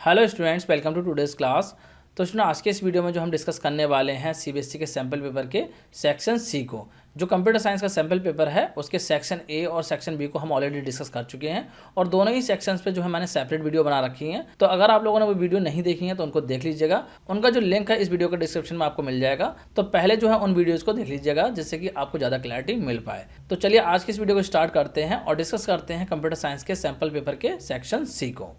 Hello students, welcome to today's class. तो student, आज के इस वीडियो में जो हम डिस्कस करने वाले हैं सीबीएसई के सैम्पल पेपर के सेक्शन सी को, जो कंप्यूटर साइंस का सैम्पल पेपर है उसके सेक्शन ए और सेक्शन बी को हम ऑलरेडी डिस्कस कर चुके हैं और दोनों ही सेक्शंस पे जो है मैंने सेपरेट वीडियो बना रखी है। तो अगर आप लोगों ने वो वीडियो नहीं देखी है तो उनको देख लीजिएगा, उनका जो लिंक है इस वीडियो के डिस्क्रिप्शन में आपको मिल जाएगा। तो पहले जो है उन वीडियोज़ को देख लीजिएगा जिससे कि आपको ज़्यादा क्लैरिटी मिल पाए। तो चलिए आज की इस वीडियो को स्टार्ट करते हैं और डिस्कस करते हैं कंप्यूटर साइंस के सैम्पल पेपर के सेक्शन सी को।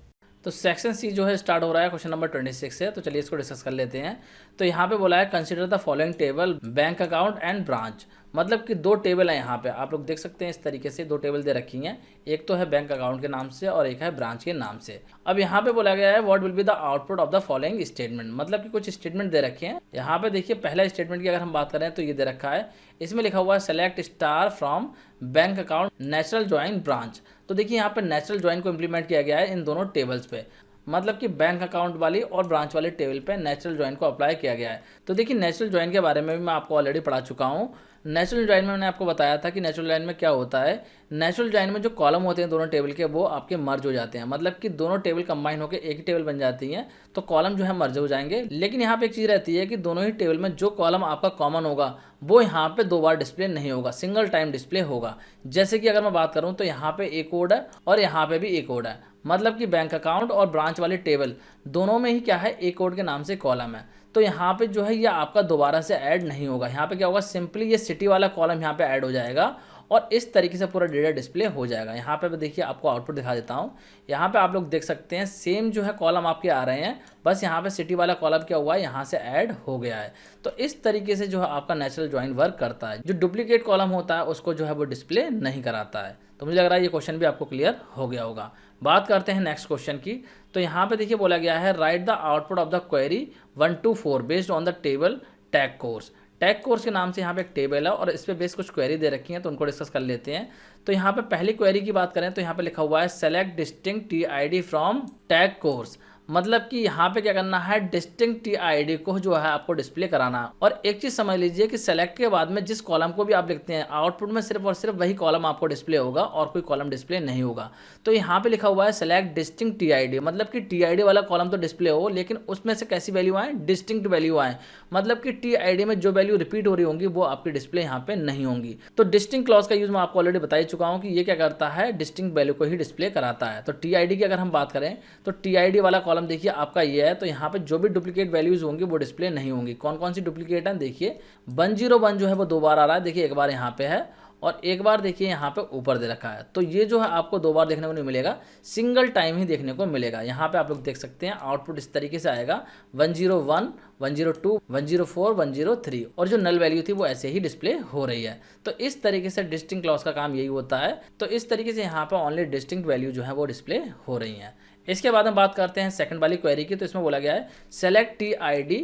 तो सेक्शन सी जो है स्टार्ट हो रहा है क्वेश्चन नंबर 26 से। तो चलिए इसको डिस्कस कर लेते हैं। तो यहाँ पे बोला है consider the following table bank account and branch. मतलब कि दो टेबल है यहाँ पे, आप लोग देख सकते हैं इस तरीके से दो टेबल दे रखी हैं। एक तो है बैंक अकाउंट के नाम से और एक है ब्रांच के नाम से। अब यहाँ पे बोला गया है what will be the output of the following statement. मतलब कि कुछ स्टेटमेंट दे रखे हैं। यहाँ पे देखिए पहला स्टेटमेंट की अगर हम बात करें तो ये दे रखा है, इसमें लिखा हुआ है select star from bank account natural join branch. तो देखिए यहाँ पे नेचुरल ज्वाइन को इंप्लीमेंट किया गया है इन दोनों टेबल्स पे। मतलब कि बैंक अकाउंट वाली और ब्रांच वाले टेबल पे नेचुरल ज्वाइन को अप्लाई किया गया है। तो देखिए नेचुरल ज्वाइन के बारे में भी मैं आपको ऑलरेडी पढ़ा चुका हूँ। नेचुरल ज्वाइन में मैंने आपको बताया था कि नेचुरल ज्वाइन में क्या होता है। नेचुरल ज्वाइन में जो कॉलम होते हैं दोनों टेबल के वो आपके मर्ज हो जाते हैं। मतलब कि दोनों टेबल कंबाइन होकर एक ही टेबल बन जाती हैं, तो कॉलम जो है मर्ज हो जाएंगे। लेकिन यहाँ पे एक चीज़ रहती है कि दोनों ही टेबल में जो कॉलम आपका कॉमन होगा वो यहाँ पे दो बार डिस्प्ले नहीं होगा, सिंगल टाइम डिस्प्ले होगा। जैसे कि अगर मैं बात करूँ तो यहाँ पे एक कोड है और यहाँ पे भी एक कोड है। मतलब कि बैंक अकाउंट और ब्रांच वाले टेबल दोनों में ही क्या है, एक कोड के नाम से कॉलम है। तो यहाँ पे जो है ये आपका दोबारा से ऐड नहीं होगा। यहाँ पे क्या होगा, सिंपली ये सिटी वाला कॉलम यहाँ पे ऐड हो जाएगा और इस तरीके से पूरा डेटा डिस्प्ले हो जाएगा। यहाँ पे देखिए आपको आउटपुट दिखा देता हूँ। यहाँ पे आप लोग देख सकते हैं सेम जो है कॉलम आपके आ रहे हैं, बस यहाँ पे सिटी वाला कॉलम क्या हुआ है, यहाँ से ऐड हो गया है। तो इस तरीके से जो है आपका नेचुरल ज्वाइन वर्क करता है। जो डुप्लीकेट कॉलम होता है उसको जो है वो डिस्प्ले नहीं कराता है। तो मुझे लग रहा है ये क्वेश्चन भी आपको क्लियर हो गया होगा। बात करते हैं नेक्स्ट क्वेश्चन की। तो यहाँ पे देखिए बोला गया है write the output of the query 1 to 4 based on the table tag course. Tag course के नाम से यहाँ पे एक टेबल है और इस पे बेस कुछ क्वेरी दे रखी हैं, तो उनको डिस्कस कर लेते हैं। तो यहाँ पे पहली क्वेरी की बात करें तो यहाँ पे लिखा हुआ है select distinct TID from tag course. मतलब कि यहाँ पे क्या करना है, डिस्टिंक्ट टीआईडी को जो है आपको डिस्प्ले कराना है। और एक चीज समझ लीजिए कि सेलेक्ट के बाद में जिस कॉलम को भी आप लिखते हैं आउटपुट में सिर्फ और सिर्फ वही कॉलम आपको डिस्प्ले होगा और कोई कॉलम डिस्प्ले नहीं होगा। तो यहाँ पे लिखा हुआ है सेलेक्ट डिस्टिंक्ट टीआईडी, मतलब कि टीआईडी वाला कॉलम तो डिस्प्ले हो लेकिन उसमें से कैसी वैल्यू आए, डिस्टिंक्ट वैल्यू आए। मतलब कि टीआईडी में जो वैल्यू रिपीट हो रही होंगी वो आपकी डिस्प्ले यहाँ पे नहीं होंगी। तो डिस्टिंक्ट क्लॉज का यूज मैं आपको ऑलरेडी बता ही चुका हूँ कि ये क्या करता है, डिस्टिंक्ट वैल्यू को ही डिस्प्ले कराता है। तो टीआईडी की अगर हम बात करें तो टीआईडी वाला कॉलम देखिए आपका ये है। तो यहाँ पे जो भी डुप्लीकेट वैल्यूज होंगी वो डिस्प्ले नहीं होंगी। कौन कौन सी डुप्लीकेट है देखिए, 101 जो है वो दो बार आ रहा है, देखिए एक बार यहाँ पे है और एक बार देखिए यहाँ पे ऊपर दे रखा है। तो ये जो है आपको दो बार देखने को नहीं मिलेगा, सिंगल टाइम ही देखने को मिलेगा। यहाँ पे आप लोग देख सकते हैं आउटपुट इस तरीके से आएगा 101, 102, 104, 103 और जो नल वैल्यू थी वो ऐसे ही डिस्प्ले हो रही है। तो इस तरीके से डिस्टिंक्ट क्लॉज का काम यही होता है। तो इस तरीके से यहाँ पे ओनली डिस्टिंक्ट वैल्यू जो है वो डिस्प्ले हो रही है। इसके बाद हम बात करते हैं सेकंड वाली क्वेरी की। तो इसमें बोला गया है सेलेक्ट टीआईडी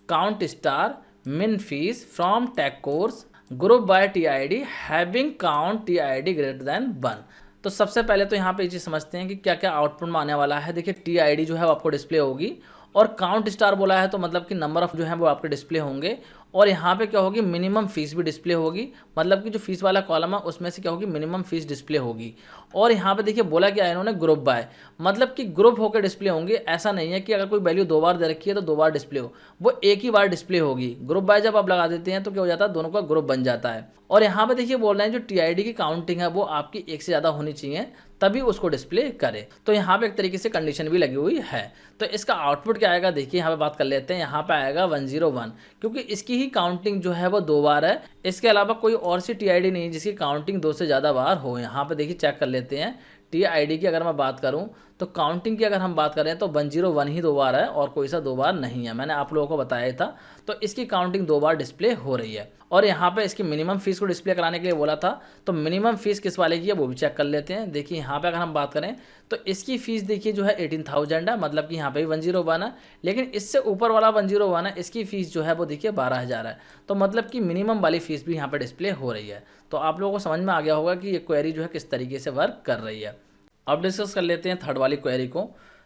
काउंट स्टार मिन fees from tag course group by TID having count TID greater than 1। तो सबसे पहले तो यहाँ पे ये चीज़ समझते हैं कि क्या क्या आउटपुट में आने वाला है। देखिए टीआईडी जो है वो आपको डिस्प्ले होगी और काउंट स्टार बोला है तो मतलब कि नंबर ऑफ जो है वो आपके डिस्प्ले होंगे। और यहाँ पे क्या होगी, मिनिमम फीस भी डिस्प्ले होगी। मतलब कि जो फीस वाला कॉलम है उसमें से क्या होगी, मिनिमम फीस डिस्प्ले होगी। और यहाँ पे देखिए बोला क्या है इन्होंने, ग्रुप बाय, मतलब कि ग्रुप होकर डिस्प्ले होंगे। ऐसा नहीं है कि अगर कोई वैल्यू दो बार दे रखी है तो दो बार डिस्प्ले हो, वो एक ही बार डिस्प्ले होगी। ग्रुप बाय जब आप लगा देते हैं तो क्या हो जाता है, दोनों का ग्रुप बन जाता है। और यहाँ पे देखिए बोल रहे हैं जो टीआईडी की काउंटिंग है वो आपकी एक से ज़्यादा होनी चाहिए तभी उसको डिस्प्ले करे। तो यहाँ पे एक तरीके से कंडीशन भी लगी हुई है। तो इसका आउटपुट क्या आएगा देखिए, यहाँ पे बात कर लेते हैं। यहाँ पे आएगा 101 क्योंकि इसकी ही काउंटिंग जो है वो दो बार है। इसके अलावा कोई और सी टीआईडी नहीं है जिसकी काउंटिंग दो से ज़्यादा बार हो। यहाँ पे देखिए चेक कर लेते हैं टीआईडी की अगर मैं बात करूं तो काउंटिंग की अगर हम बात करें तो 101 ही दो बार है और कोई सा दो बार नहीं है। मैंने आप लोगों को बताया ही था। तो इसकी काउंटिंग दो बार डिस्प्ले हो रही है। और यहाँ पे इसकी मिनिमम फीस को डिस्प्ले कराने के लिए बोला था, तो मिनिमम फीस किस वाले की है वो भी चेक कर लेते हैं। देखिए यहाँ पे अगर हम बात करें तो इसकी फीस देखिए जो है 18,000 है, मतलब कि यहाँ पे भी 101 है। लेकिन इससे ऊपर वाला 101 है, इसकी फीस जो है वो देखिए 12,000 है। तो मतलब कि मिनिमम वाली फीस भी यहाँ पे डिस्प्ले हो रही है। तो आप लोगों को समझ में आ गया होगा कि ये क्वेरी जो है किस तरीके से वर्क कर रही है। अब डिस्कस कर लेते हैं थर्ड वाली क्वेरी को।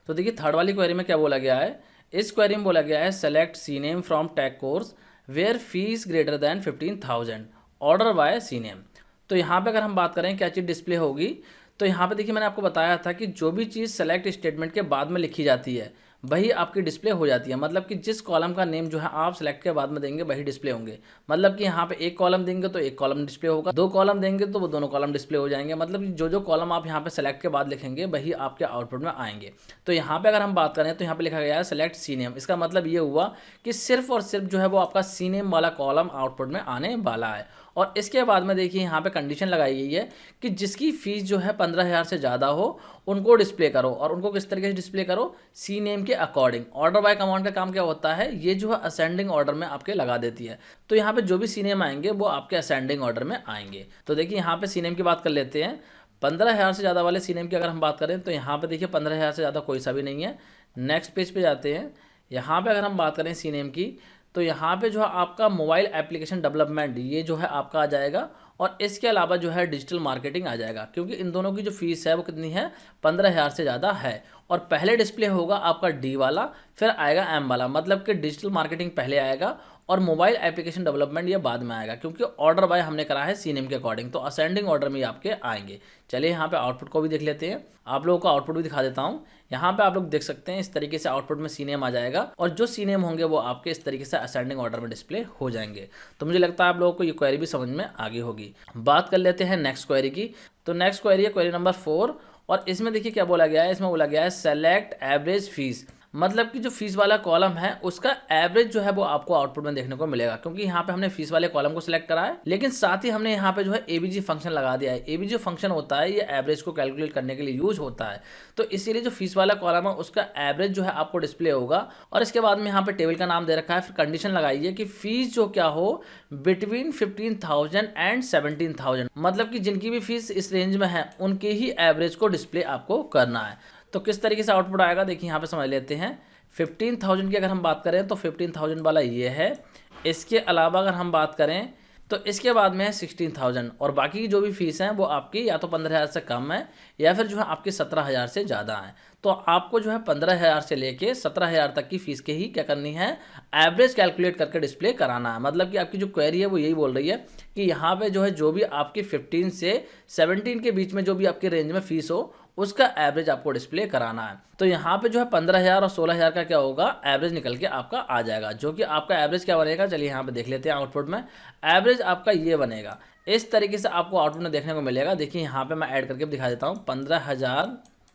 तो देखिए थर्ड वाली क्वेरी में क्या बोला गया है, इस क्वेरी में बोला गया है select C name from tag course where fees greater than 15,000 order by C name. तो यहाँ पे अगर हम बात करें क्या चीज़ डिस्प्ले होगी, तो यहाँ पे देखिए मैंने आपको बताया था कि जो भी चीज़ सेलेक्ट स्टेटमेंट के बाद में लिखी जाती है वही आपकी डिस्प्ले हो जाती है। मतलब कि जिस कॉलम का नेम जो है आप सेलेक्ट के बाद में देंगे वही डिस्प्ले होंगे। मतलब कि यहाँ पे एक कॉलम देंगे तो एक कॉलम डिस्प्ले होगा, दो कॉलम देंगे तो वो दोनों कॉलम डिस्प्ले हो जाएंगे। मतलब कि जो जो कॉलम आप यहाँ पे सेलेक्ट के बाद लिखेंगे वही आपके आउटपुट में आएंगे। तो यहाँ पे अगर हम बात करें तो यहाँ पे लिखा गया है सेलेक्ट सी नेम। इसका मतलब ये हुआ कि सिर्फ और सिर्फ जो है वो आपका सी नेम वाला कॉलम आउटपुट में आने वाला है। और इसके बाद में देखिए यहाँ पे कंडीशन लगाई गई है कि जिसकी फीस जो है 15,000 से ज़्यादा हो उनको डिस्प्ले करो। और उनको किस तरीके से डिस्प्ले करो, सी नेम के अकॉर्डिंग। ऑर्डर बाय कमांड का काम क्या होता है, ये जो है असेंडिंग ऑर्डर में आपके लगा देती है। तो यहाँ पे जो भी सी नेम आएंगे वो आपके असेंडिंग ऑर्डर में आएंगे। तो देखिए यहाँ पे सी नेम की बात कर लेते हैं। 15,000 से ज़्यादा वाले सी नेम की अगर हम बात करें तो यहाँ पे देखिए 15,000 से ज़्यादा कोई सा भी नहीं है। नेक्स्ट पेज पे जाते हैं। यहाँ पे अगर हम बात करें सी नेम की तो यहाँ पे जो है आपका मोबाइल एप्लीकेशन डेवलपमेंट ये जो है आपका आ जाएगा। और इसके अलावा जो है डिजिटल मार्केटिंग आ जाएगा, क्योंकि इन दोनों की जो फीस है वो कितनी है, 15,000 से ज़्यादा है। और पहले डिस्प्ले होगा आपका डी वाला, फिर आएगा एम वाला। मतलब कि डिजिटल मार्केटिंग पहले आएगा और मोबाइल एप्लीकेशन डेवलपमेंट ये बाद में आएगा, क्योंकि ऑर्डर बाय हमने करा है सी नेम के अकॉर्डिंग। तो असेंडिंग ऑर्डर में ही आपके आएंगे। चलिए यहाँ पे आउटपुट को भी देख लेते हैं। आप लोगों को आउटपुट भी दिखा देता हूँ। यहाँ पे आप लोग देख सकते हैं इस तरीके से आउटपुट में सी नेम आ जाएगा और जो सी नेम होंगे वो आपके इस तरीके से असेंडिंग ऑर्डर में डिस्प्ले हो जाएंगे। तो मुझे लगता है आप लोगों को ये क्वेरी भी समझ में आ गई होगी। बात कर लेते हैं नेक्स्ट क्वेरी की। तो नेक्स्ट क्वेरी है क्वेरी नंबर 4 और इसमें देखिए क्या बोला गया है। इसमें बोला गया है सेलेक्ट एवरेज फीस। मतलब कि जो फीस वाला कॉलम है उसका एवरेज जो है वो आपको आउटपुट में देखने को मिलेगा, क्योंकि यहाँ पे हमने फीस वाले कॉलम को सिलेक्ट करा है, लेकिन साथ ही हमने यहाँ पे जो है एबीजी फंक्शन लगा दिया है। एबीजी फंक्शन होता है ये एवरेज को कैलकुलेट करने के लिए यूज होता है। तो इसीलिए जो फीस वाला कॉलम है उसका एवरेज जो है आपको डिस्प्ले होगा। और इसके बाद में यहाँ पे टेबल का नाम दे रखा है। फिर कंडीशन लगाई है कि फीस जो क्या हो बिटवीन 15,000 एंड 17,000। मतलब कि जिनकी भी फीस इस रेंज में है उनके ही एवरेज को डिस्प्ले आपको करना है। तो किस तरीके से आउटपुट आएगा देखिए यहाँ पे समझ लेते हैं। 15,000 की अगर हम बात करें तो 15,000 वाला ये है। इसके अलावा अगर हम बात करें तो इसके बाद में है 16,000 और बाकी की जो भी फीस हैं वो आपकी या तो 15,000 से कम है या फिर जो है आपकी 17,000 से ज़्यादा है। तो आपको जो है 15,000 से लेके 17,000 तक की फीस के ही क्या करनी है, एवरेज कैलकुलेट करके डिस्प्ले कराना है। मतलब कि आपकी जो क्वेरी है वो यही बोल रही है कि यहाँ पे जो है जो भी आपकी 15 से 17 के बीच में जो भी आपकी रेंज में फीस हो उसका एवरेज आपको डिस्प्ले कराना है। तो यहाँ पे जो है 15,000 और 16,000 का क्या होगा, एवरेज निकल के आपका आ जाएगा। जो कि आपका एवरेज क्या बनेगा, चलिए यहाँ पे देख लेते हैं आउटपुट में। एवरेज आपका ये बनेगा, इस तरीके से आपको आउटपुट में देखने को मिलेगा। देखिए यहाँ पे मैं ऐड करके दिखा देता हूँ। 15,000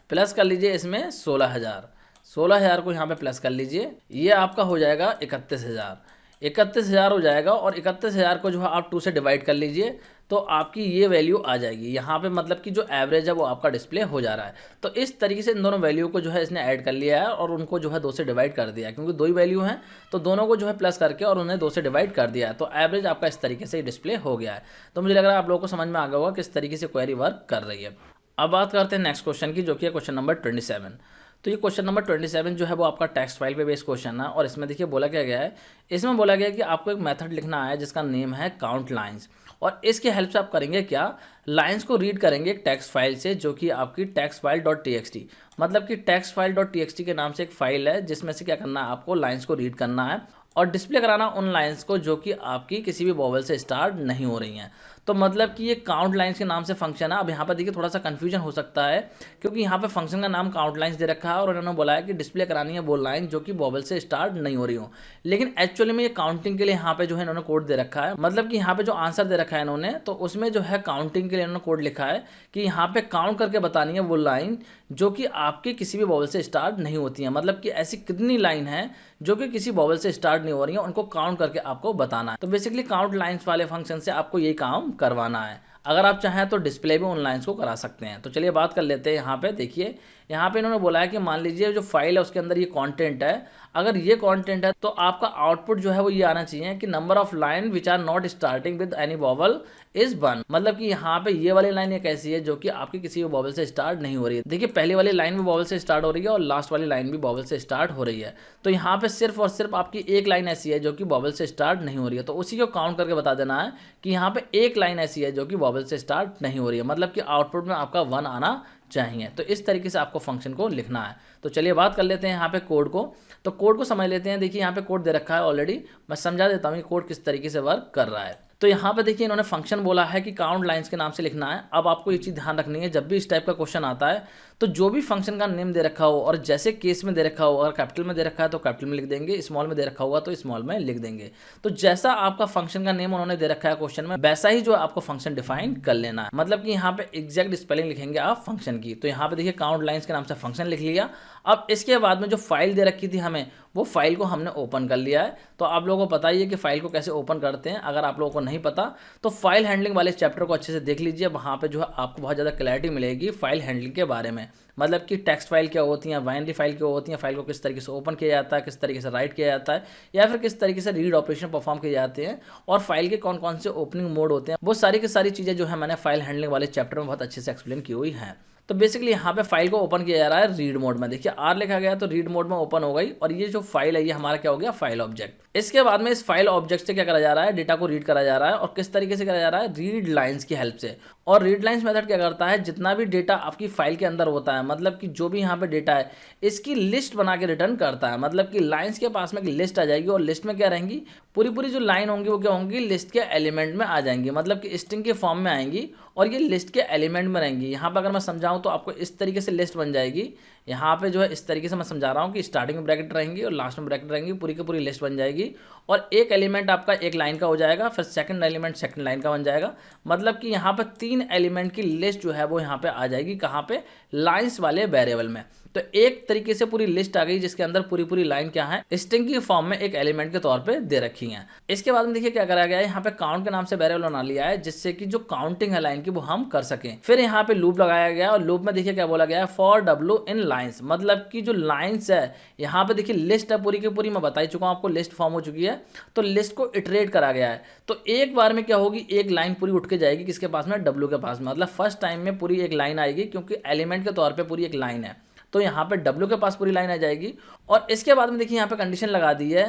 प्लस कर लीजिए इसमें 16,000, 16,000 को यहाँ पे प्लस कर लीजिए, ये आपका हो जाएगा 31,000। 31,000 हो जाएगा और 31,000 को जो है आप 2 से डिवाइड कर लीजिए तो आपकी ये वैल्यू आ जाएगी यहाँ पे। मतलब कि जो एवरेज है वो आपका डिस्प्ले हो जा रहा है। तो इस तरीके से इन दोनों वैल्यू को जो है इसने ऐड कर लिया है और उनको जो है 2 से डिवाइड कर दिया है, क्योंकि 2 ही वैल्यू हैं तो दोनों को जो है प्लस करके और उन्हें 2 से डिवाइड कर दिया है। तो एवरेज आपका इस तरीके से डिस्प्ले हो गया है। तो मुझे लग रहा है आप लोगों को समझ में आ गया होगा किस तरीके से क्वेरी वर्क कर रही है। अब बात करते हैं नेक्स्ट क्वेश्चन की, जो कि है क्वेश्चन नंबर 27। तो ये क्वेश्चन नंबर 27 जो है वो आपका टेक्स्ट फाइल पे बेस्ड क्वेश्चन है। और इसमें देखिए बोला क्या गया है, इसमें बोला गया है कि आपको एक मेथड लिखना है जिसका नेम है काउंट लाइंस। और इसके हेल्प से आप करेंगे क्या, लाइंस को रीड करेंगे एक टेक्स्ट फाइल से जो कि आपकी टेक्स्ट फाइल .txt। मतलब कि टेक्स्ट फाइल .txt के नाम से एक फाइल है जिसमें से क्या करना है, आपको लाइंस को रीड करना है और डिस्प्ले कराना उन लाइंस को जो कि आपकी किसी भी वॉवल से स्टार्ट नहीं हो रही हैं। तो मतलब कि ये काउंट लाइंस के नाम से फंक्शन है। अब यहाँ पर देखिए थोड़ा सा कंफ्यूजन हो सकता है, क्योंकि यहाँ पे फंक्शन का नाम काउंट लाइंस दे रखा है और उन्होंने बोला है कि डिस्प्ले करानी है वो लाइन जो कि वॉवल से स्टार्ट नहीं हो रही हो। लेकिन एक्चुअली में ये काउंटिंग के लिए यहाँ पे जो है इन्होंने कोड दे रखा है। मतलब कि यहाँ पे जो आंसर दे रखा है इन्होंने, तो उसमें जो है काउंटिंग के लिए इन्होंने कोड लिखा है कि यहाँ पे काउंट करके बतानी है वो लाइन जो कि आपकी किसी भी वॉवल से स्टार्ट नहीं होती है। मतलब कि ऐसी कितनी लाइन है जो कि किसी वॉवल से स्टार्ट नहीं हो रही है, उनको काउंट करके आपको बताना है। तो बेसिकली काउंट लाइंस वाले फंक्शन से आपको यही काम करवाना है। अगर आप चाहें तो डिस्प्ले भी उन लाइंस को करा सकते हैं। तो चलिए बात कर लेते हैं। यहाँ पे देखिए, यहाँ पे इन्होंने बोला है कि मान लीजिए जो फाइल है उसके अंदर ये कंटेंट है। अगर ये कंटेंट है तो आपका आउटपुट जो है वो ये आना चाहिए कि number of line which are not starting with any vowel is 1। मतलब कि यहाँ पे ये वाली लाइन एक ऐसी है जो कि आपकी किसी भी वॉवल से स्टार्ट नहीं हो रही है। देखिए पहली वाली लाइन भी वॉवल से स्टार्ट हो रही है और लास्ट वाली लाइन भी वॉवल से स्टार्ट हो रही है। तो यहाँ पे सिर्फ और सिर्फ आपकी एक लाइन ऐसी है जो कि वॉवल से स्टार्ट नहीं हो रही है। तो उसी को काउंट करके बता देना है कि यहाँ पे एक लाइन ऐसी है जो कि वॉवल से स्टार्ट नहीं हो रही है। मतलब कि आउटपुट में आपका 1 आना चाहिए। तो इस तरीके से आपको फंक्शन को लिखना है। तो चलिए बात कर लेते हैं यहाँ पे कोड को। तो कोड को समझ लेते हैं। देखिए यहाँ पे कोड दे रखा है ऑलरेडी, मैं समझा देता हूँ कि कोड किस तरीके से वर्क कर रहा है। तो यहाँ पे देखिए इन्होंने फंक्शन बोला है कि काउंट लाइन्स के नाम से लिखना है। अब आपको ये चीज़ ध्यान रखनी है, जब भी इस टाइप का क्वेश्चन आता है तो जो भी फंक्शन का नेम दे रखा हो और जैसे केस में दे रखा हो, अगर कैपिटल में दे रखा है तो कैपिटल में लिख देंगे, स्मॉल में दे रखा होगा तो स्मॉल में लिख देंगे। तो जैसा आपका फंक्शन का नेम उन्होंने दे रखा है क्वेश्चन में, वैसा ही जो आपको फंक्शन डिफाइन कर लेना है। मतलब कि यहाँ पे एग्जैक्ट स्पेलिंग लिखेंगे आप फंक्शन की। तो यहाँ पे देखिए काउंट लाइन्स के नाम से फंक्शन लिख लिया। अब इसके बाद में जो फाइल दे रखी थी हमें, वो फाइल को हमने ओपन कर लिया है। तो आप लोगों को पता ही है कि फाइल को कैसे ओपन करते हैं। अगर आप लोगों को नहीं पता तो फाइल हैंडलिंग वाले चैप्टर को अच्छे से देख लीजिए, वहाँ पे जो है आपको बहुत ज़्यादा क्लैरिटी मिलेगी फाइल हैंडलिंग के बारे में। मतलब कि टेक्स्ट फाइल क्या होती हैं, बाइनरी फाइल क्या होती हैं, फाइल को किस तरीके से ओपन किया जाता है, किस तरीके से राइट किया जाता है, या फिर किस तरीके से रीड ऑपरेशन परफॉर्म किए जाते हैं, और फाइल के कौन कौन से ओपनिंग मोड होते हैं, वो सारी की सारी चीज़ें जो है मैंने फाइल हैंडलिंग वाले चैप्टर में बहुत अच्छे से एक्सप्लेन की हुई हैं। तो बेसिकली यहाँ पे फाइल को ओपन किया जा रहा है रीड मोड में। देखिए आर लिखा गया तो रीड मोड में ओपन हो गई, और ये जो फाइल है ये हमारा क्या हो गया, फाइल ऑब्जेक्ट। इसके बाद में इस फाइल ऑब्जेक्ट से क्या करा जा रहा है, डेटा को रीड करा जा रहा है। और किस तरीके से करा जा रहा है, रीड लाइन्स की हेल्प से। और रीड लाइन्स मेथड क्या करता है, जितना भी डेटा आपकी फाइल के अंदर होता है, मतलब कि जो भी यहाँ पे डेटा है इसकी लिस्ट बना के रिटर्न करता है। मतलब कि लाइन्स के पास में एक लिस्ट आ जाएगी, और लिस्ट में क्या रहेंगी, पूरी पूरी जो लाइन होंगी वो क्या होंगी, लिस्ट के एलिमेंट में आ जाएंगी। मतलब कि स्ट्रिंग के फॉर्म में आएंगी और ये लिस्ट के एलिमेंट में रहेंगी। यहाँ पर अगर मैं समझाऊँ तो आपको इस तरीके से लिस्ट बन जाएगी। यहाँ पे जो है इस तरीके से मैं समझा रहा हूँ कि स्टार्टिंग में ब्रैकेट रहेंगी और लास्ट में ब्रैकेट रहेंगी, पूरी की पूरी लिस्ट बन जाएगी। और एक एलिमेंट आपका एक लाइन का हो जाएगा, फिर सेकंड एलिमेंट सेकंड लाइन का बन जाएगा। मतलब कि यहाँ पर 3 एलिमेंट की लिस्ट जो है वो यहाँ पे आ जाएगी। कहाँ पे, लाइन्स वाले वेरिएबल में। तो एक तरीके से पूरी लिस्ट आ गई जिसके अंदर पूरी पूरी लाइन क्या है, स्ट्रिंग की फॉर्म में एक एलिमेंट के तौर पे दे रखी हैं। इसके बाद में देखिए क्या करा गया है, यहाँ पे काउंट के नाम से वेरिएबल बना लिया है, जिससे कि जो काउंटिंग है लाइन की वो हम कर सकें। फिर यहाँ पे लूप लगाया गया, और लूप में देखिए क्या बोला गया है, फॉर डब्ल्यू इन लाइन्स। मतलब कि जो लाइन्स है यहाँ पे देखिए लिस्ट है पूरी की पूरी, मैं बता ही चुका हूँ आपको, लिस्ट फॉर्म हो चुकी है। तो लिस्ट को इटरेट करा गया है। तो एक बार में क्या होगी, एक लाइन पूरी उठ के जाएगी किसके पास में, डब्ल्यू के पास में। मतलब फर्स्ट टाइम में पूरी एक लाइन आएगी, क्योंकि एलिमेंट के तौर पर पूरी एक लाइन है। तो यहाँ पे W के पास पूरी लाइन आ जाएगी। और इसके बाद में देखिए यहाँ पे कंडीशन लगा दी है